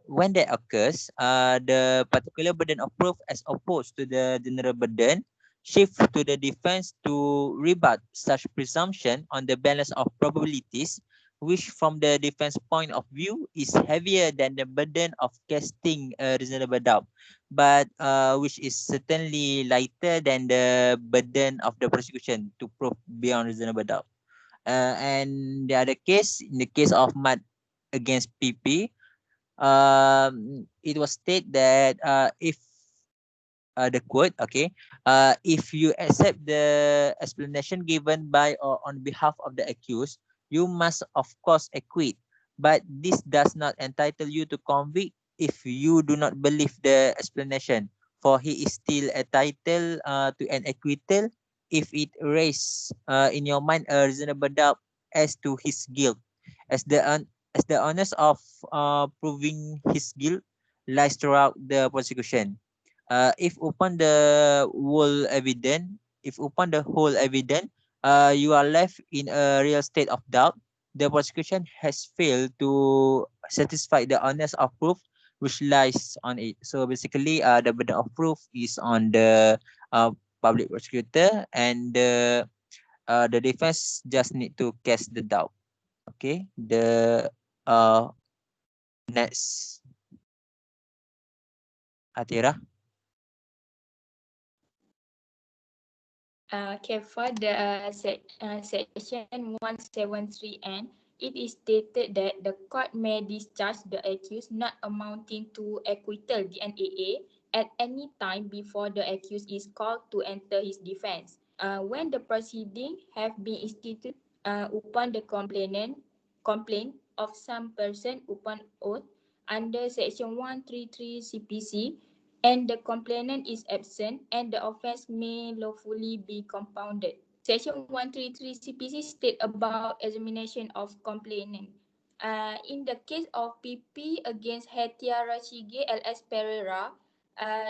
When that occurs, the particular burden of proof as opposed to the general burden shift to the defense to rebut such presumption on the balance of probabilities, which from the defense point of view is heavier than the burden of casting a reasonable doubt, but which is certainly lighter than the burden of the prosecution to prove beyond reasonable doubt. And the other case, in the case of Mat against PP, it was stated that if the quote, okay, if you accept the explanation given by or on behalf of the accused, you must of course acquit, but this does not entitle you to convict if you do not believe the explanation, for he is still entitled to an acquittal if it raises in your mind a reasonable doubt as to his guilt, as the onus of proving his guilt lies throughout the prosecution. If upon the whole evidence, if upon the whole evidence, you are left in a real state of doubt, the prosecution has failed to satisfy the onus of proof which lies on it. So basically, the burden of proof is on the public prosecutor, and the defense just need to cast the doubt. Okay, the next, Atira. Okay, for the section 173N, it is stated that the court may discharge the accused not amounting to acquittal DNAA at any time before the accused is called to enter his defense. When the proceeding have been instituted upon the complaint of some person upon oath under section 133 CPC, and the complainant is absent, and the offence may lawfully be compounded. Section 133 CPC state about examination of complainant. In the case of PP against Hetia Rashige LS Pereira,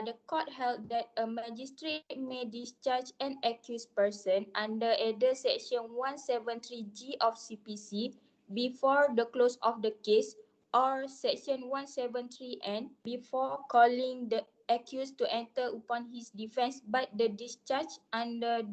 the court held that a magistrate may discharge an accused person under either section 173G of CPC before the close of the case, or Section 173N before calling the accused to enter upon his defence, but the discharge under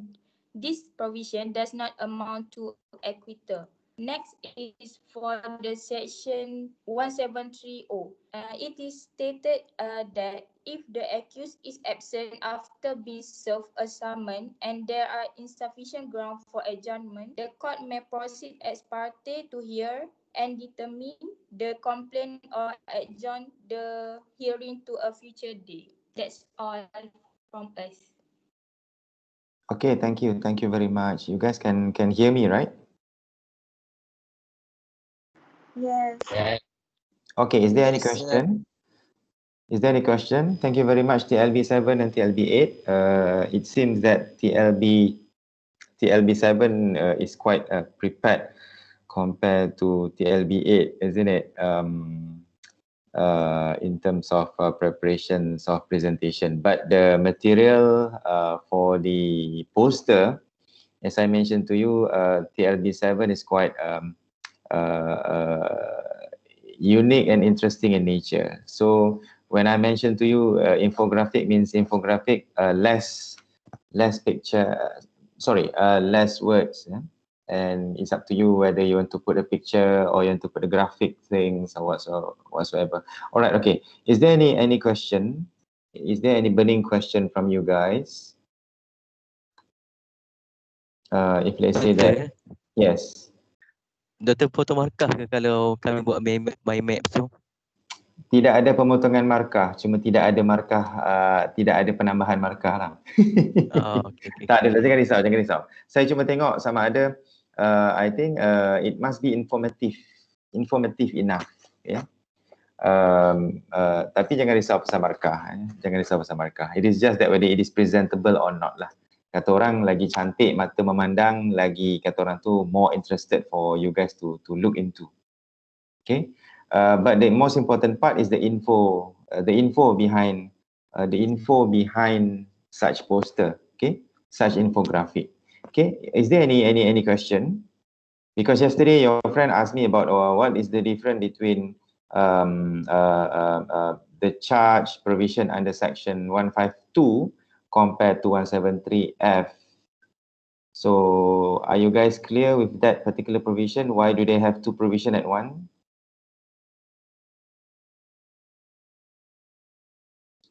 this provision does not amount to acquittal. Next is for the Section 173O. It is stated that if the accused is absent after being served a summons and there are insufficient grounds for adjournment, the court may proceed ex parte to hear and determine the complaint or adjourn the hearing to a future day. That's all from us. Okay, thank you. Thank you very much. You guys can hear me, right? Yes. Okay, is there any Yes, sir. question? Is there any question? Thank you very much, TLB7 and TLB8. It seems that TLB7 is quite prepared compared to TLB8, isn't it? In terms of preparations of presentation. But the material for the poster, as I mentioned to you, TLB7 is quite unique and interesting in nature. So when I mentioned to you infographic means infographic, less picture, less words. Yeah? And it's up to you whether you want to put a picture or you want to put the graphic things or whatsoever. All right, okay. Is there any question? Is there any burning question from you guys? If let's say that, yes. Doktor potong markah ke kalau kami buat mind map tu? Tidak ada pemotongan markah, cuma tidak ada markah, tidak ada penambahan markah lah. Okay. Tak ada, jangan risau. Saya cuma tengok sama ada, I think it must be informative enough, ya. Tapi jangan risau pasal markah, jangan risau pasal markah. It is just that whether it is presentable or not lah. Kata orang lagi cantik mata memandang, lagi kata orang tu more interested for you guys to look into. Okay. But the most important part is the info behind such poster, okay, such infographic. Okay, is there any question? Because yesterday your friend asked me about what is the difference between the charge provision under section 152 compared to 173F. So are you guys clear with that particular provision? Why do they have two provision at one?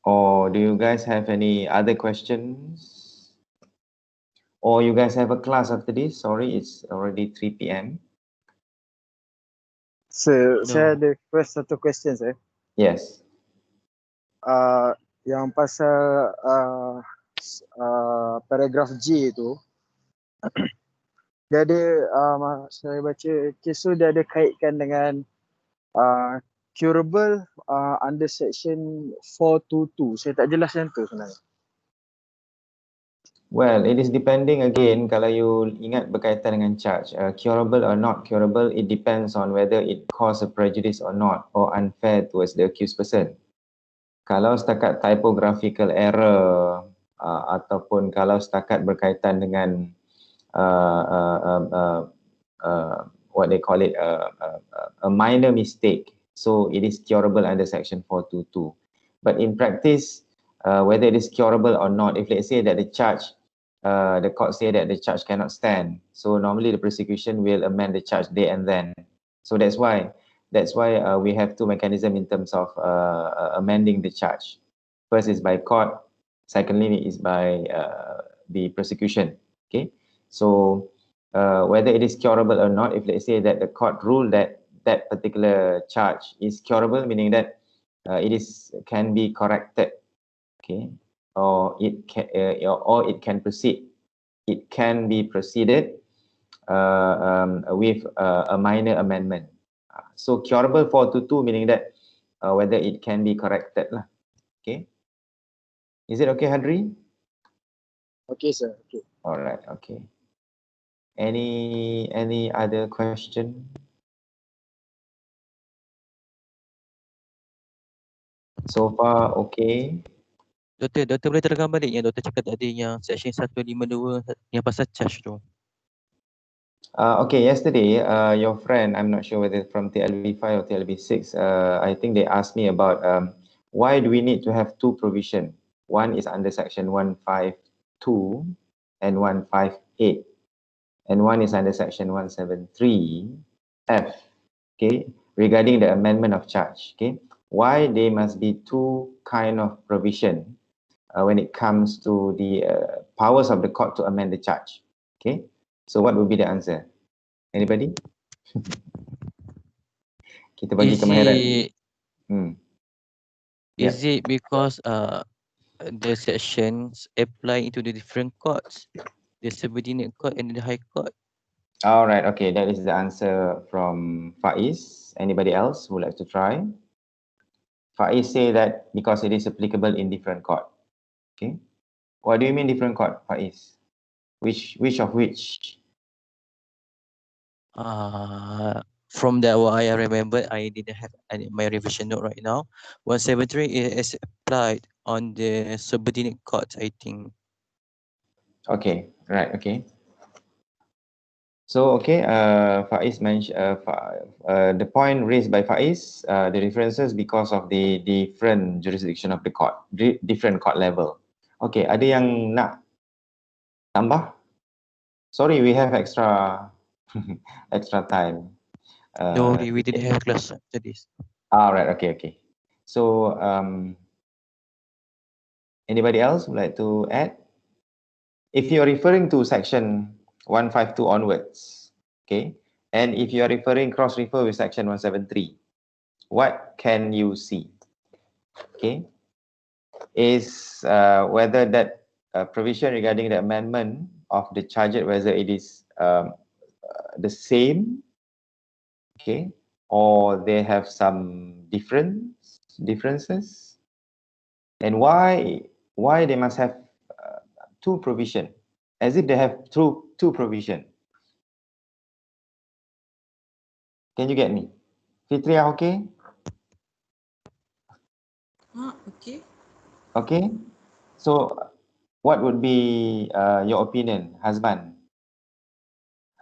Or do you guys have any other questions? Or you guys have a class after this? Sorry, it's already 3 p.m. So, No. saya ada satu question saya. Yes. Yang pasal paragraf J tu, dia ada, saya baca kes tu dia ada kaitkan dengan curable under section 422. Saya tak jelas yang tu sebenarnya. Well, it is depending again, kalau you ingat berkaitan dengan charge, curable or not curable, it depends on whether it cause a prejudice or not, or unfair towards the accused person. Kalau setakat typographical error, ataupun kalau setakat berkaitan dengan what they call it, a minor mistake, so it is curable under section 422. But in practice, whether it is curable or not, if let's say that the charge, the court say that the charge cannot stand, so normally the prosecution will amend the charge there and then. So that's why we have two mechanisms in terms of amending the charge. First is by court, secondly is by the prosecution. Okay, so whether it is curable or not, if let's say that the court ruled that that particular charge is curable, meaning that it can be corrected, okay, or it can proceed. It can be proceeded with a minor amendment. So curable 422 meaning that whether it can be corrected lah. Okay. Is it okay, Hadri? Okay, sir. Okay. All right. Okay. Any other question? So far, okay. Doktor boleh terangkan balik yang doktor cakap tadi yang section 152 yang pasal charge tu. Okay, yesterday, your friend, I'm not sure whether from TLB5 or TLB6, I think they asked me about why do we need to have two provision? One is under section 152 and 158, and one is under section 173F, okay, regarding the amendment of charge, okay? Why there must be two kind of provision when it comes to the powers of the court to amend the charge, okay? So what would be the answer? Anybody? Kita bagi Is kemahiran. it Yep. is it because the sections apply into the different courts, the subordinate court and the high court? All right. Okay, that is the answer from Faiz. Anybody else who would like to try? Faiz say that because it is applicable in different court. Okay. What do you mean different court, Faiz? Which of which? From that what I remember, I didn't have my revision note right now. 173 is applied on the subordinate court, I think. Okay. Right. Okay. So okay, Faiz mentioned the point raised by Faiz, the differences because of the different jurisdiction of the court, different court level. Okay, ada yang nak tambah? Sorry, we have extra extra time. No, we didn't have class after this. All right. Okay. Okay. So anybody else would like to add? If you're referring to section 152 onwards, okay, and if you are referring cross-refer with section 173, what can you see? Okay, is whether that provision regarding the amendment of the charge, whether it is the same, okay, or they have some differences, and why they must have two provision, as if they have two provision. Can you get me? Fitria, okay? Okay. Okay. So what would be your opinion, Hazban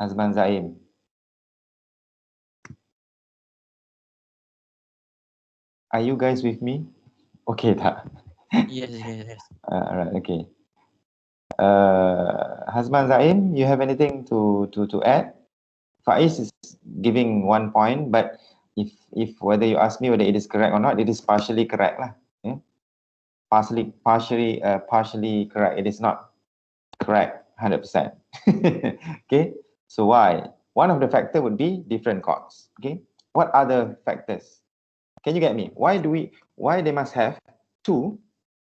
Zaim? Are you guys with me? Okay, tak? Yes. Alright, okay. Hazban Zaim, you have anything to add? Faiz is giving 1 point, but if whether you ask me whether it is correct or not, it is partially correct lah. Yeah? Partially correct. It is not correct 100%. Okay, so why? One of the factor would be different courts. Okay, what other factors? Can you get me? Why they must have two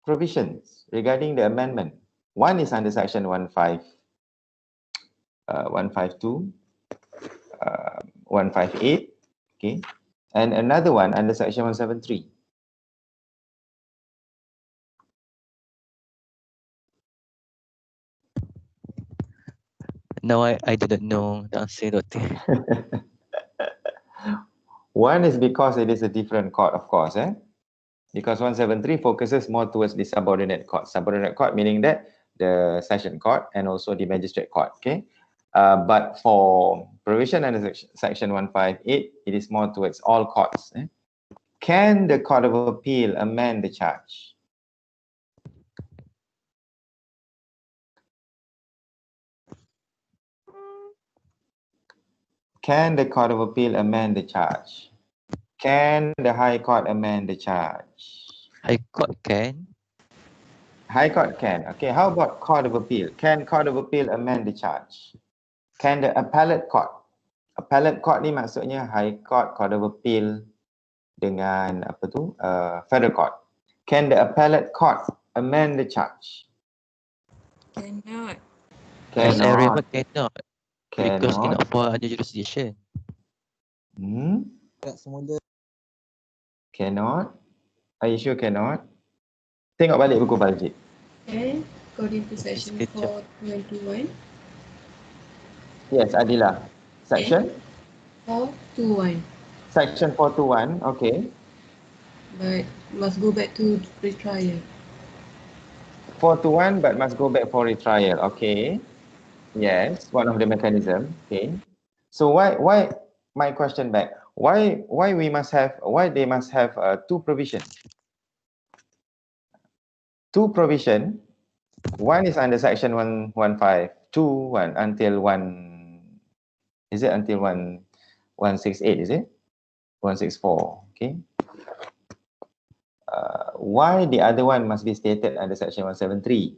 provisions regarding the amendment? One is under section 152, 158, okay, and another one under section 173. No, I didn't know the answer, Doctor. One is because it is a different court, of course, because 173 focuses more towards the subordinate court. Subordinate court meaning that the session court and also the magistrate court, okay? But for provision under section 158, it is more towards all courts. Can the Court of Appeal amend the charge? Can the Court of Appeal amend the charge? Can the High Court amend the charge? High Court can. High Court can. Okay, how about Court of Appeal? Can Court of Appeal amend the charge? Can the Appellate Court? Appellate Court ni maksudnya High Court, Court of Appeal dengan apa tu? Federal Court. Can the Appellate Court amend the charge? Cannot. As I remember, Cannot. Because cannot fall under jurisdiction. Cannot. Are you sure cannot? Tengok balik buku Baljit. And according to section 421. Yes, Adila. Section? 421. Section 421, okay. But must go back to retrial. 421 but must go back for retrial, okay. Yes, one of the mechanism. Okay. So why my question back? Why they must have two provision? Two provision. One is under section 11521 until 168, is it? 164. Okay. Why the other one must be stated under section 173?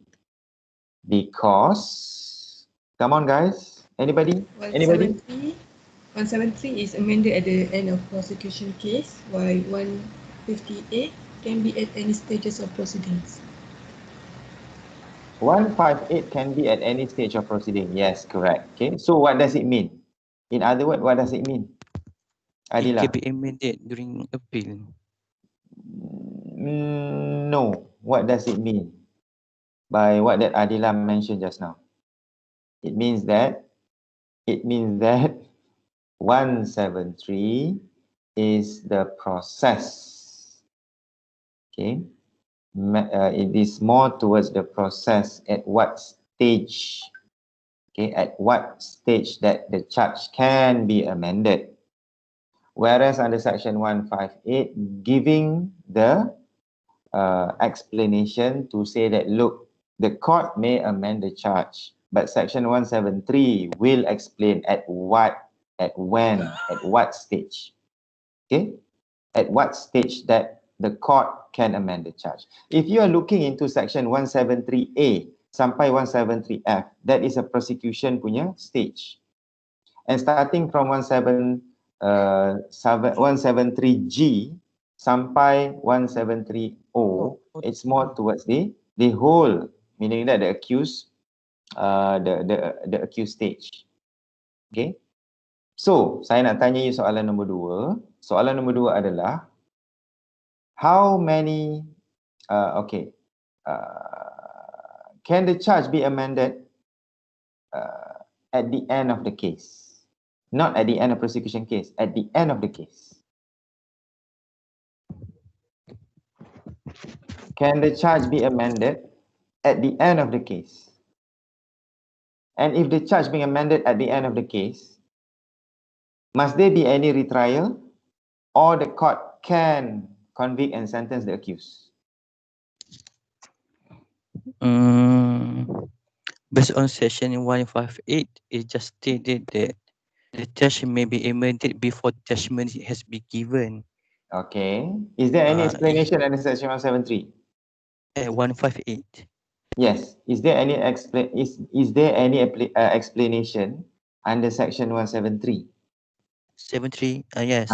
Because, come on guys, anybody? 173 is amended at the end of prosecution case, while 158 can be at any stages of proceedings. 158 can be at any stage of proceeding. Yes, correct. Okay. So what does it mean? In other words, what does it mean? It Adila? can be amended during appeal. No. What does it mean? By what that Adila mentioned just now. It means that 173 is the process. Okay. It is more towards the process at what stage. Okay, at what stage that the charge can be amended. Whereas under section 158, giving the explanation to say that, look, the court may amend the charge, but section 173 will explain at what, at when, at what stage. Okay, at what stage that the court can amend the charge. If you are looking into section 173A sampai 173F, that is a prosecution punya stage. And starting from 173G sampai 173O, it's more towards the whole, meaning that the accused, the accused stage. Okay. So, saya nak tanya you soalan nombor 2. Soalan nombor 2 adalah, how many, can the charge be amended at the end of the case? Not at the end of prosecution case, at the end of the case. Can the charge be amended at the end of the case? And if the charge being amended at the end of the case, must there be any retrial, or the court can convict and sentence the accused? Based on section 158, it just stated that the charge may be amended before judgment has been given. Okay. Is there any explanation under section 173? At 158. Yes. Is there any explanation under section 173? 73, yes.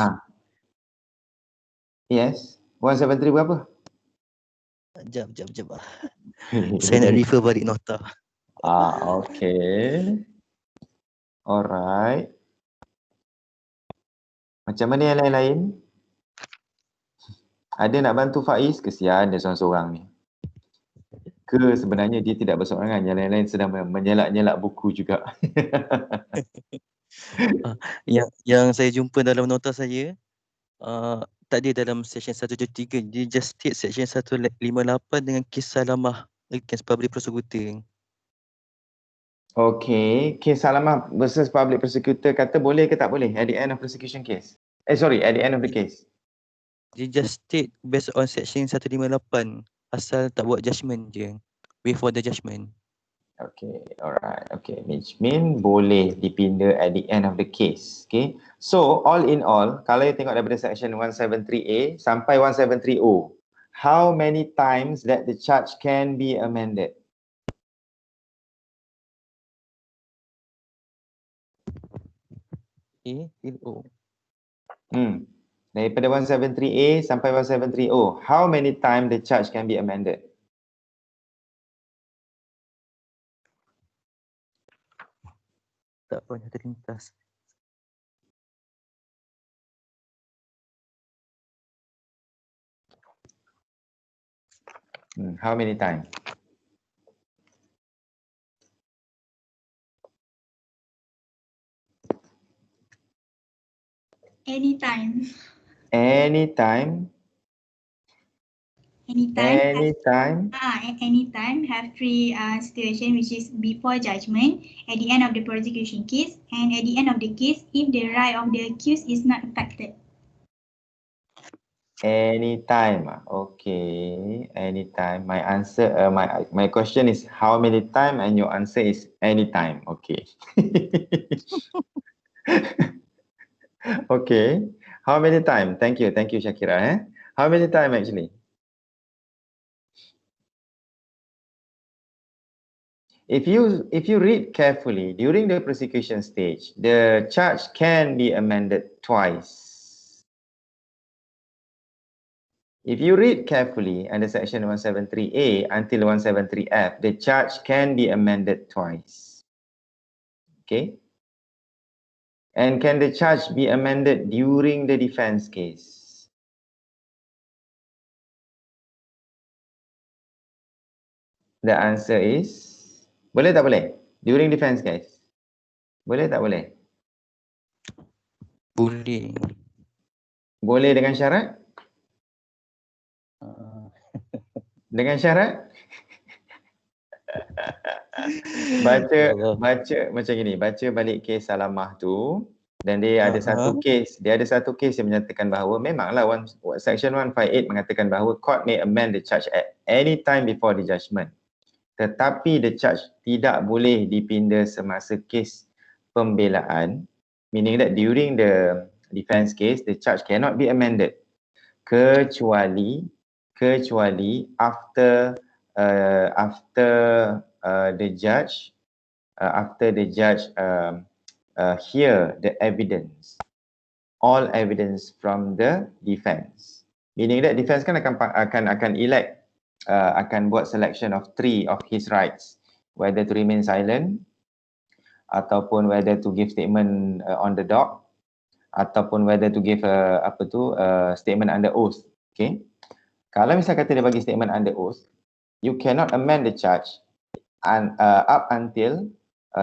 Yes. 173 berapa? Jap. Saya nak refer balik nota. Okay. Alright. Macam mana yang lain-lain? Ada nak bantu Faiz? Kesian dia seorang-seorang ni. Ke sebenarnya dia tidak berseorangan, yang lain-lain sedang menyelak-nyelak buku juga. Yang saya jumpa dalam nota saya, tadi dalam section 173, dia just state section 158 dengan kisah lamah against public prosecutor. Okay, kes salamah versus public prosecutor kata boleh ke tak boleh at the end of prosecution case? At the end of the case. Dia just state based on section 158, asal tak buat judgment je. Wait for the judgment. Okay, alright. Okay, which mean boleh dipinda at the end of the case. Okay, so all in all, kalau you tengok daripada section 173A sampai 173O, how many times that the charge can be amended? A till O. Daripada 173A sampai 173O, how many times the charge can be amended? Tak banyak terlintas. How many times? Anytime. Anytime. Anytime. Anytime. Have three situation, which is before judgment, at the end of the prosecution case, and at the end of the case if the right of the accused is not affected. Anytime. Okay. Anytime. My answer, my question is how many time, and your answer is anytime. Okay. Okay. How many time? Thank you, Shakira. How many time actually? If you read carefully during the prosecution stage, the charge can be amended twice. If you read carefully under section 173A until 173F, the charge can be amended twice. Okay. And can the charge be amended during the defense case? The answer is boleh tak boleh? During defense case. Boleh tak boleh? Boleh. Boleh dengan syarat? Dengan syarat? baca macam gini, baca balik kes Salamah tu, dan dia ada satu kes yang menyatakan bahawa memanglah section 158 mengatakan bahawa court may amend the charge at any time before the judgment. Tetapi the charge tidak boleh dipinda semasa kes pembelaan, meaning that during the defense case the charge cannot be amended kecuali after the judge hear the evidence, all evidence from the defense, meaning that defense kan akan elect, akan buat selection of 3 of his rights, whether to remain silent ataupun whether to give statement on the dock, ataupun whether to give statement under oath. Okay, kalau misal kata dia bagi statement under oath, you cannot amend the charge up until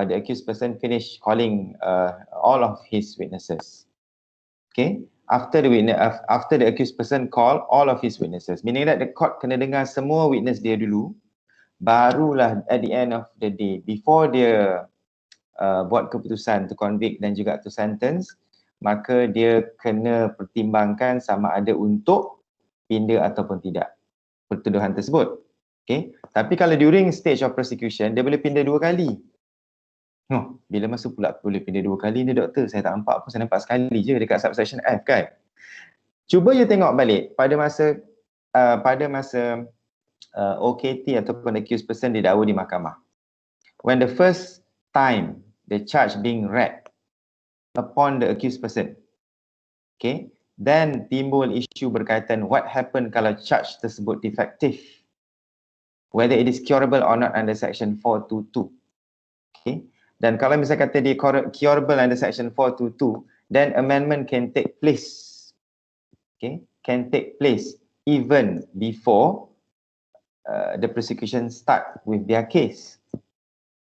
the accused person finish calling all of his witnesses. Okay, after the accused person call all of his witnesses, meaning that the court kena dengar semua witness dia dulu, barulah at the end of the day, before dia buat keputusan to convict dan juga to sentence, maka dia kena pertimbangkan sama ada untuk pinda ataupun tidak pertuduhan tersebut. Okay, tapi kalau during stage of prosecution, dia boleh pinda 2 kali. Bila masa pula boleh pinda 2 kali ni doktor? Saya tak nampak pun, saya nampak sekali je dekat subsection F kan. Cuba you tengok balik pada masa OKT ataupun accused person didakwa di mahkamah. When the first time the charge being read upon the accused person, okay, then timbul isu berkaitan what happened kalau charge tersebut defective, whether it is curable or not under section 422. Okay, dan kalau misal kata dia curable under section 422, then amendment can take place. Okay, can take place even before the prosecution start with their case.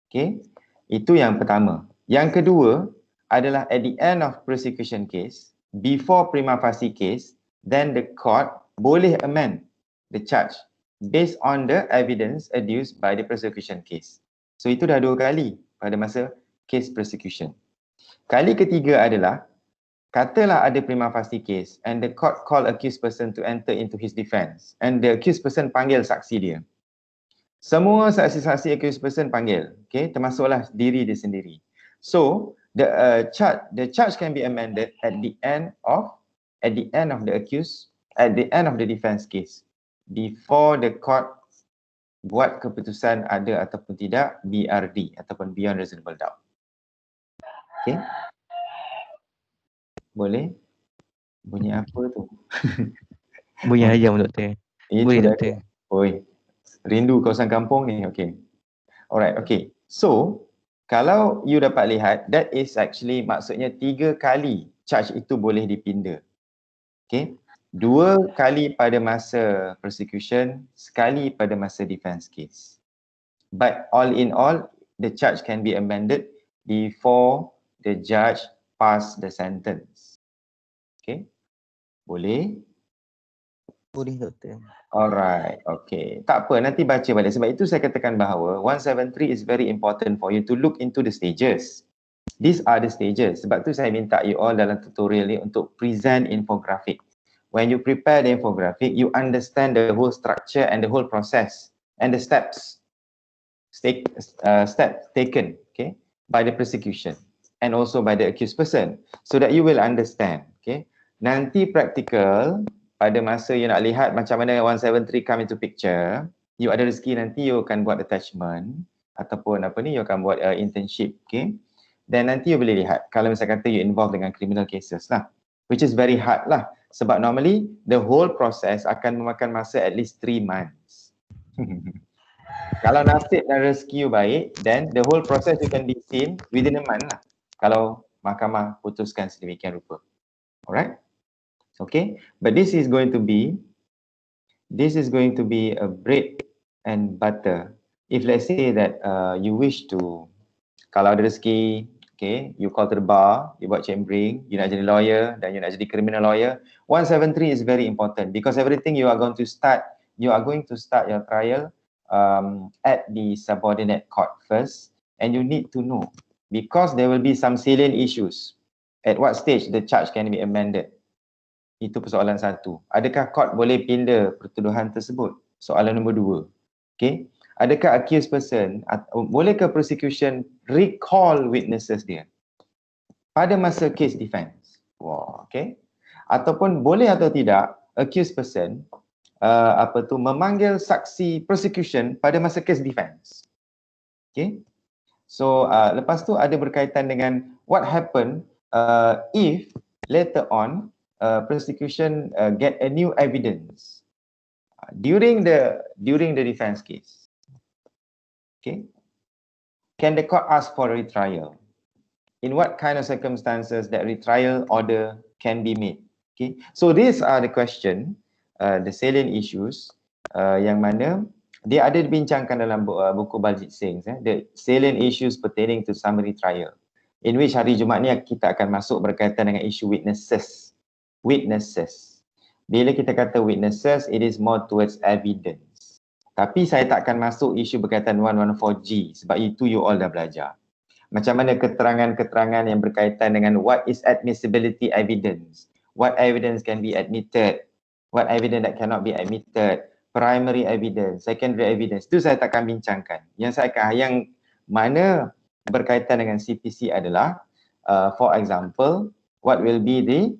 Okay, itu yang pertama. Yang kedua adalah at the end of prosecution case, before prima facie case, then the court boleh amend the charge based on the evidence adduced by the prosecution case. So itu dah 2 kali pada masa case prosecution. Kali ketiga adalah, katalah ada prima facie case and the court call accused person to enter into his defense, and the accused person panggil saksi dia. Semua saksi-saksi accused person panggil, okay, termasuklah diri dia sendiri. So the charge can be amended at the end of the defense case, before the court buat keputusan ada ataupun tidak BRD ataupun beyond reasonable doubt. Okay, boleh? Bunyi apa tu? Bunyi ayam doktor. Boleh doktor. Oi, rindu kawasan kampung ni. Okay, alright. Okay, so kalau you dapat lihat, that is actually maksudnya 3 kali charge itu boleh dipinda. Okay, 2 kali pada masa prosecution, sekali pada masa defense case. But all in all, the charge can be amended before the judge pass the sentence. Okay, boleh? Boleh doktor. Alright, okay. Tak apa, nanti baca balik. Sebab itu saya katakan bahawa 173 is very important for you to look into the stages. These are the stages. Sebab tu saya minta you all dalam tutorial ni untuk present infographic. When you prepare the infographic, you understand the whole structure and the whole process and the steps taken, okay, by the prosecution and also by the accused person, so that you will understand, okay. Nanti practical, pada masa you nak lihat macam mana 173 come into picture, you ada rezeki nanti you akan buat attachment ataupun apa ni, you akan buat internship, okay. Dan nanti you boleh lihat kalau misalnya kata you involved dengan criminal cases lah, which is very hard lah, sebab normally the whole process akan memakan masa at least 3 months. Kalau nasib dan rezeki you baik, then the whole process you can be seen within a month lah, kalau mahkamah putuskan sedemikian rupa. Alright? Okay, but this is going to be a bread and butter. If let's say that you wish to, kalau ada rezeki, okay, you call to the bar, you buat chambering, you nak jadi lawyer dan you nak jadi criminal lawyer, 173 is very important because everything you are going to start your trial at the subordinate court first, and you need to know because there will be some salient issues. At what stage the charge can be amended? Itu persoalan satu. Adakah court boleh pindah pertuduhan tersebut? Soalan nombor 2. Okay. Adakah accused person, bolehkah prosecution recall witnesses dia pada masa case defense? Wow, okay. Ataupun boleh atau tidak accused person memanggil saksi prosecution pada masa case defense. Okay. So lepas tu ada berkaitan dengan what happen if later on prosecution get a new evidence during the defense case. Okay, can the court ask for a retrial? In what kind of circumstances that retrial order can be made? Okay, so these are the question, the salient issues yang mana dia ada dibincangkan dalam buku Baljit Singh, the salient issues pertaining to summary trial, in which hari Jumaat ni kita akan masuk berkaitan dengan isu witnesses. Bila kita kata witnesses, it is more towards evidence. Tapi saya tak akan masuk isu berkaitan 114G sebab itu you all dah belajar. Macam mana keterangan-keterangan yang berkaitan dengan what is admissibility evidence, what evidence can be admitted, what evidence that cannot be admitted, primary evidence, secondary evidence, itu saya tak akan bincangkan. Yang mana berkaitan dengan CPC adalah for example, what will be the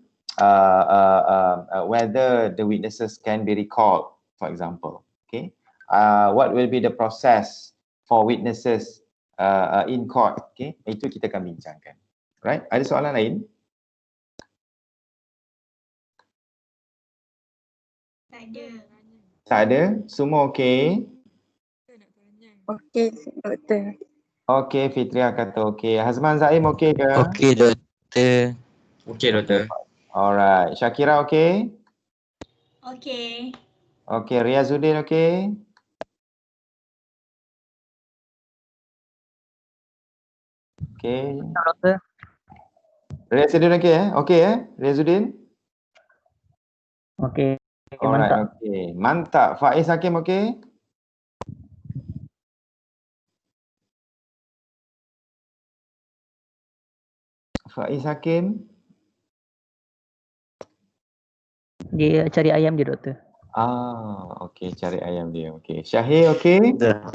whether the witnesses can be recalled, for example. Okay, what will be the process for witnesses in court? Okay, itu kita akan bincangkan. Right? Ada soalan lain? Tak ada. Tak ada? Semua okey? Okey, doktor. Okey, Fitria kata okey. Hazman Zaim okey ke? Okey doktor. Okey doktor. Alright. Syakira okey? Okey. Okey, Riazuddin okey? Okey. Doktor. Riazuddin okey Okey Riazuddin? Okey. Alright, Mantap. okey. Mantap. Faiz Hakim okey? Faiz Hakim? Dia cari ayam dia doktor. Okey, cari ayam dia. Okey. Syahir okey? Dah.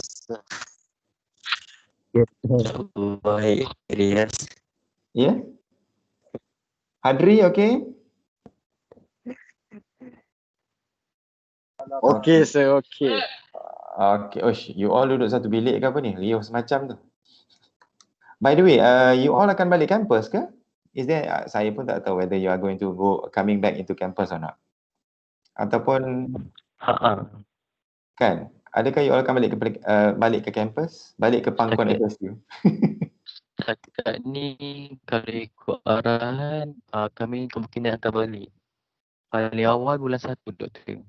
Ya, baik, Rias. Ya? Hadri okey? Okey, sir, okey. Okay, you all duduk satu bilik ke apa ni? Riuh semacam tu. By the way, you all akan balik campus ke? Is there, saya pun tak tahu whether you are going to coming back into campus or not. Ataupun kan, adakah you all akan balik ke campus? Balik ke pangkuan FSU? Setakat ni kalau ikut arahan kami kemungkinan akan balik. Paling awal bulan 1 doktor.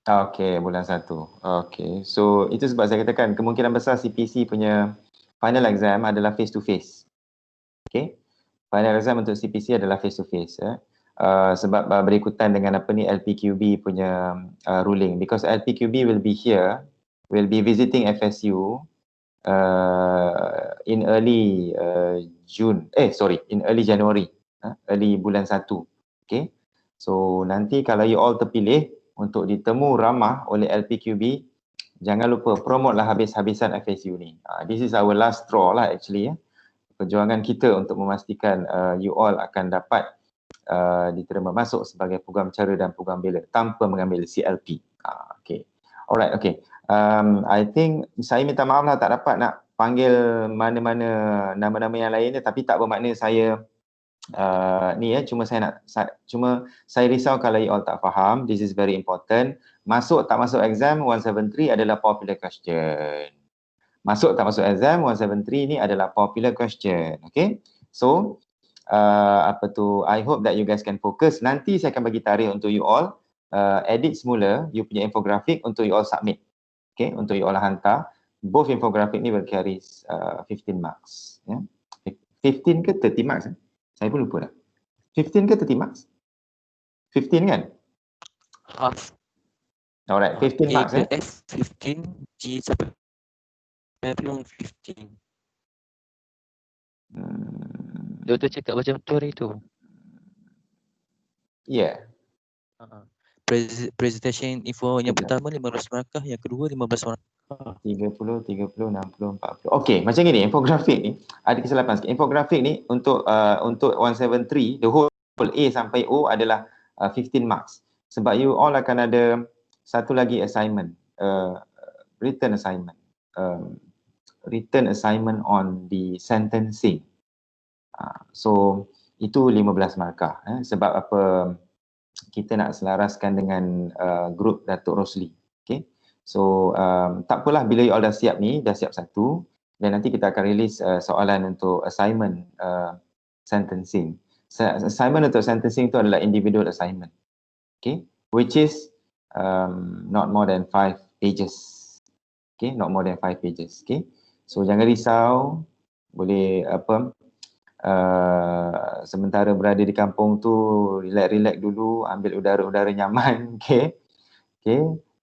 Okay, bulan 1. Okay, so itu sebab saya katakan kemungkinan besar CPC punya final exam adalah face to face. Okay, final exam untuk CPC adalah face to face. sebab berikutan dengan apa ni LPQB punya ruling, because LPQB will be here, will be visiting FSU in early January, early bulan 1. Okay, so nanti kalau you all terpilih untuk ditemu ramah oleh LPQB, jangan lupa promote lah habis-habisan FSU ni. This is our last straw lah actually ya. Perjuangan kita untuk memastikan you all akan dapat diterima masuk sebagai program cara dan program bela tanpa mengambil CLP. Okay. Alright, okay. I think saya minta maaf lah tak dapat nak panggil mana-mana nama-nama yang lain, tapi tak bermakna saya cuma saya risau kalau you all tak faham. This is very important. Masuk tak masuk exam 173 adalah popular question. Masuk tak masuk exam 173 ni adalah popular question. Okay, so I hope that you guys can focus. Nanti saya akan bagi tarikh untuk you all edit semula you punya infografik untuk you all submit. Okay, untuk you all hantar. Both infografik ni will carry 15 marks. 15 ke 30 marks? Saya pun lupa dah. 15 ke 30 marks? 15 kan? Half. Alright, 15 marks F 15, G sampai 15. Doktor cakap macam tu hari tu. Yeah. Presentation info yang pertama 15 markah, yang kedua 15 markah. 30, 60, 40. Okey, macam gini, infografik ni ada kesilapan sikit. Infografik ni untuk 173, the whole A sampai O adalah 15 marks. Sebab you all akan ada satu lagi assignment, written assignment. Written assignment on the sentencing. So itu 15 markah. Sebab apa, kita nak selaraskan dengan grup Datuk Rosli. Okay. So tak apalah, bila you all dah siap ni, dah siap satu, dan nanti kita akan release soalan untuk assignment sentencing. Assignment untuk sentencing tu adalah individual assignment. Okay, which is not more than 5 pages. Okay, not more than 5 pages. Okay, so jangan risau, boleh sementara berada di kampung tu relax dulu, ambil udara-udara nyaman. Okay,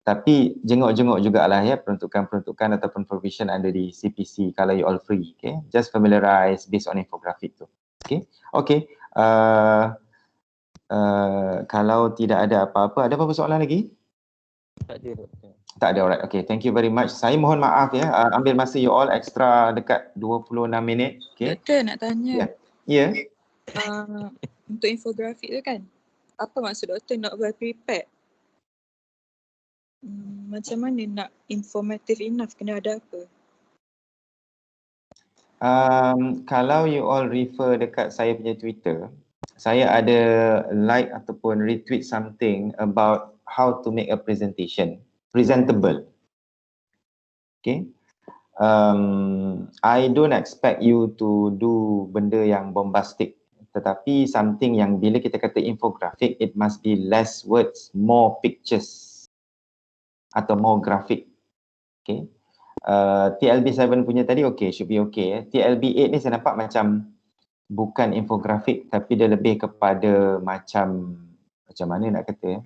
tapi jenguk-jenguk jugalah ya peruntukan-peruntukan ataupun provision ada di CPC kalau you all free. Okay, just familiarize based on infographic tu. Okay. Kalau tidak ada apa-apa, ada apa-apa soalan lagi? Tak ada, alright. Okay, thank you very much. Saya mohon maaf ya, ambil masa you all extra dekat 26 minit. Okay. Doktor nak tanya. Ya. Untuk infografik tu kan, apa maksud doktor not well prepared? Macam mana nak informative enough, kena ada apa? Kalau you all refer dekat saya punya Twitter, saya ada like ataupun retweet something about how to make a presentation presentable. Okay. I don't expect you to do benda yang bombastic, tetapi something yang bila kita kata infographic, it must be less words, more pictures atau more graphic. Okay. TLB7 punya tadi okay, should be okay. TLB8 ni saya nampak macam bukan infografik, tapi dia lebih kepada macam mana nak kata,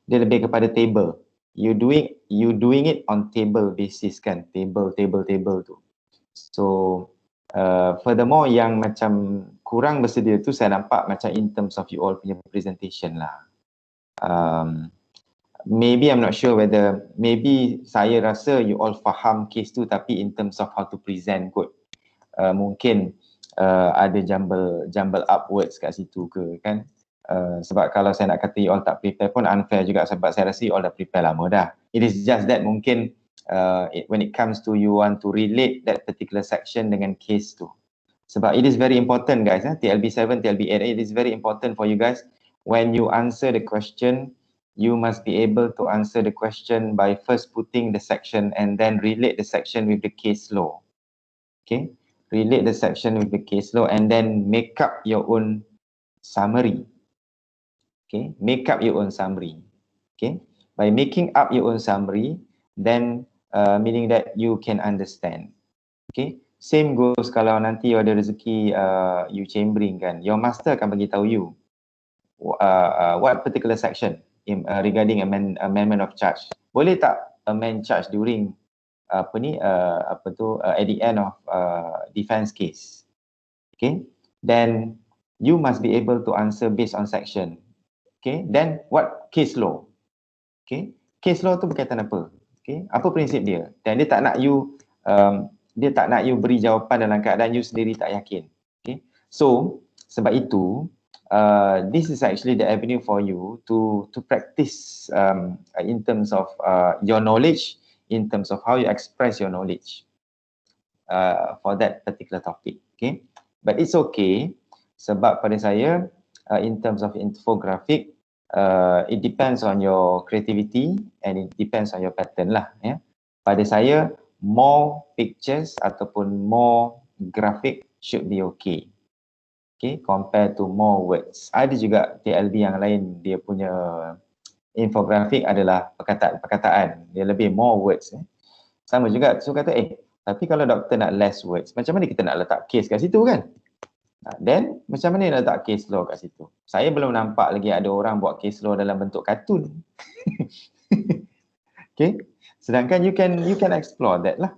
dia lebih kepada table. You doing it on table basis kan, table tu. So furthermore yang macam kurang bersedia tu saya nampak macam in terms of you all punya presentation lah. Maybe I'm not sure whether, maybe saya rasa you all faham case tu, tapi in terms of how to present kot, mungkin ada jumble upwards kat situ ke kan. Sebab kalau saya nak kata you all tak prepare pun unfair juga, sebab saya rasa you all dah prepare lama dah. It is just that mungkin when it comes to you want to relate that particular section dengan case tu. Sebab it is very important guys, TLB7, TLB8, it is very important for you guys when you answer the question, you must be able to answer the question by first putting the section and then relate the section with the case law. Okay, relate the section with the case law and then make up your own summary. Okay, make up your own summary. Okay, by making up your own summary, then meaning that you can understand. Okay, same goes kalau nanti you ada rezeki you chambering kan, your master akan bagi tahu you what particular section regarding amendment of charge. Boleh tak amend charge during at the end of defense case? Okay, then you must be able to answer based on section. Okay, then what case law? Okay, case law tu berkaitan apa? Okay, apa prinsip dia? Dan dia tak nak you beri jawapan dalam keadaan you sendiri tak yakin. Okay, so sebab itu this is actually the avenue for you to practice in terms of your knowledge, in terms of how you express your knowledge for that particular topic. Okay, but it's okay sebab pada saya in terms of infographic it depends on your creativity and it depends on your pattern lah. Pada saya more pictures ataupun more graphic should be okay. Okay, compare to more words. Ada juga TLB yang lain, dia punya infografik adalah perkataan, dia lebih more words. Sama juga, so kata tapi kalau doktor nak less words, macam mana kita nak letak case kat situ kan? Then macam mana nak letak case law kat situ? Saya belum nampak lagi ada orang buat case law dalam bentuk kartun. Okay, sedangkan you can explore that lah.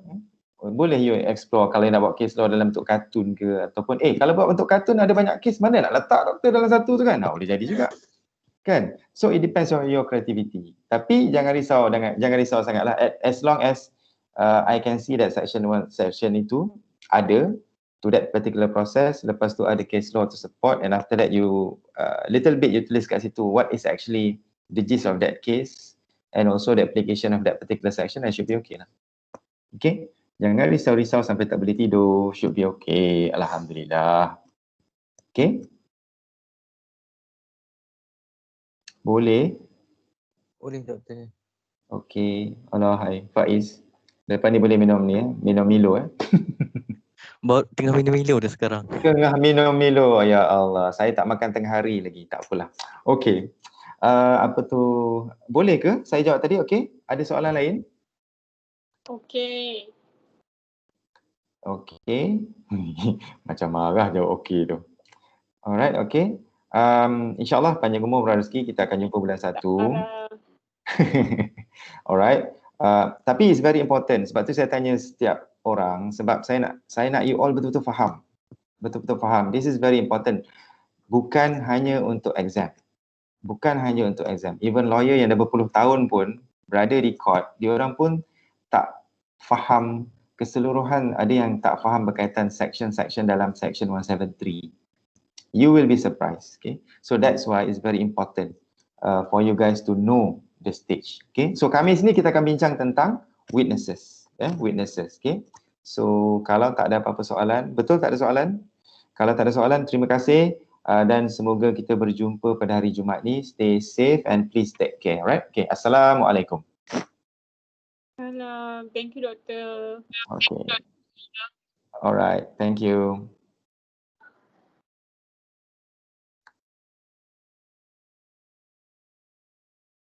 Boleh you explore kalau nak buat case law dalam bentuk kartun ke, ataupun kalau buat bentuk kartun ada banyak case, mana nak letak doktor dalam satu tu kan? Boleh jadi juga kan? So it depends on your creativity. Tapi jangan risau sangatlah, as long as I can see that section itu ada to that particular process, lepas tu ada case law to support, and after that you little bit you tulis kat situ what is actually the gist of that case and also the application of that particular section, and should be okay lah. Okay, jangan risau-risau sampai tak boleh tidur, should be okay, alhamdulillah. Okay, boleh doktor. Okay, Allah hai Faiz, lepas ni boleh minum ni minum Milo Baru tengah minum Milo dah sekarang. Tengah minum Milo, ya Allah. Saya tak makan tengah hari lagi, tak apalah. Okey. Boleh ke saya jawab tadi? Okey. Ada soalan lain? Okey. Okey. Macam marah jawab okey tu. Alright, okey. InsyaAllah panjang umur rezeki, kita akan jumpa bulan 1. Alright. Tapi it's very important, sebab tu saya tanya setiap orang, sebab saya nak you all betul-betul faham. Betul-betul faham. This is very important. Bukan hanya untuk exam. Bukan hanya untuk exam. Even lawyer yang dah berpuluh tahun pun berada di court, dia orang pun tak faham keseluruhan, ada yang tak faham berkaitan section-section dalam section 173. You will be surprised. Okay. So that's why it's very important for you guys to know the stage. Okay. So Khamis ni kita akan bincang tentang witnesses. Witnesses. Okay. So kalau tak ada apa-apa soalan, betul tak ada soalan? Kalau tak ada soalan, terima kasih dan semoga kita berjumpa pada hari Jumaat ni. Stay safe and please take care. Alright? Okay. Assalamualaikum. Salam. Thank you, doktor. Okay. Alright. Thank you.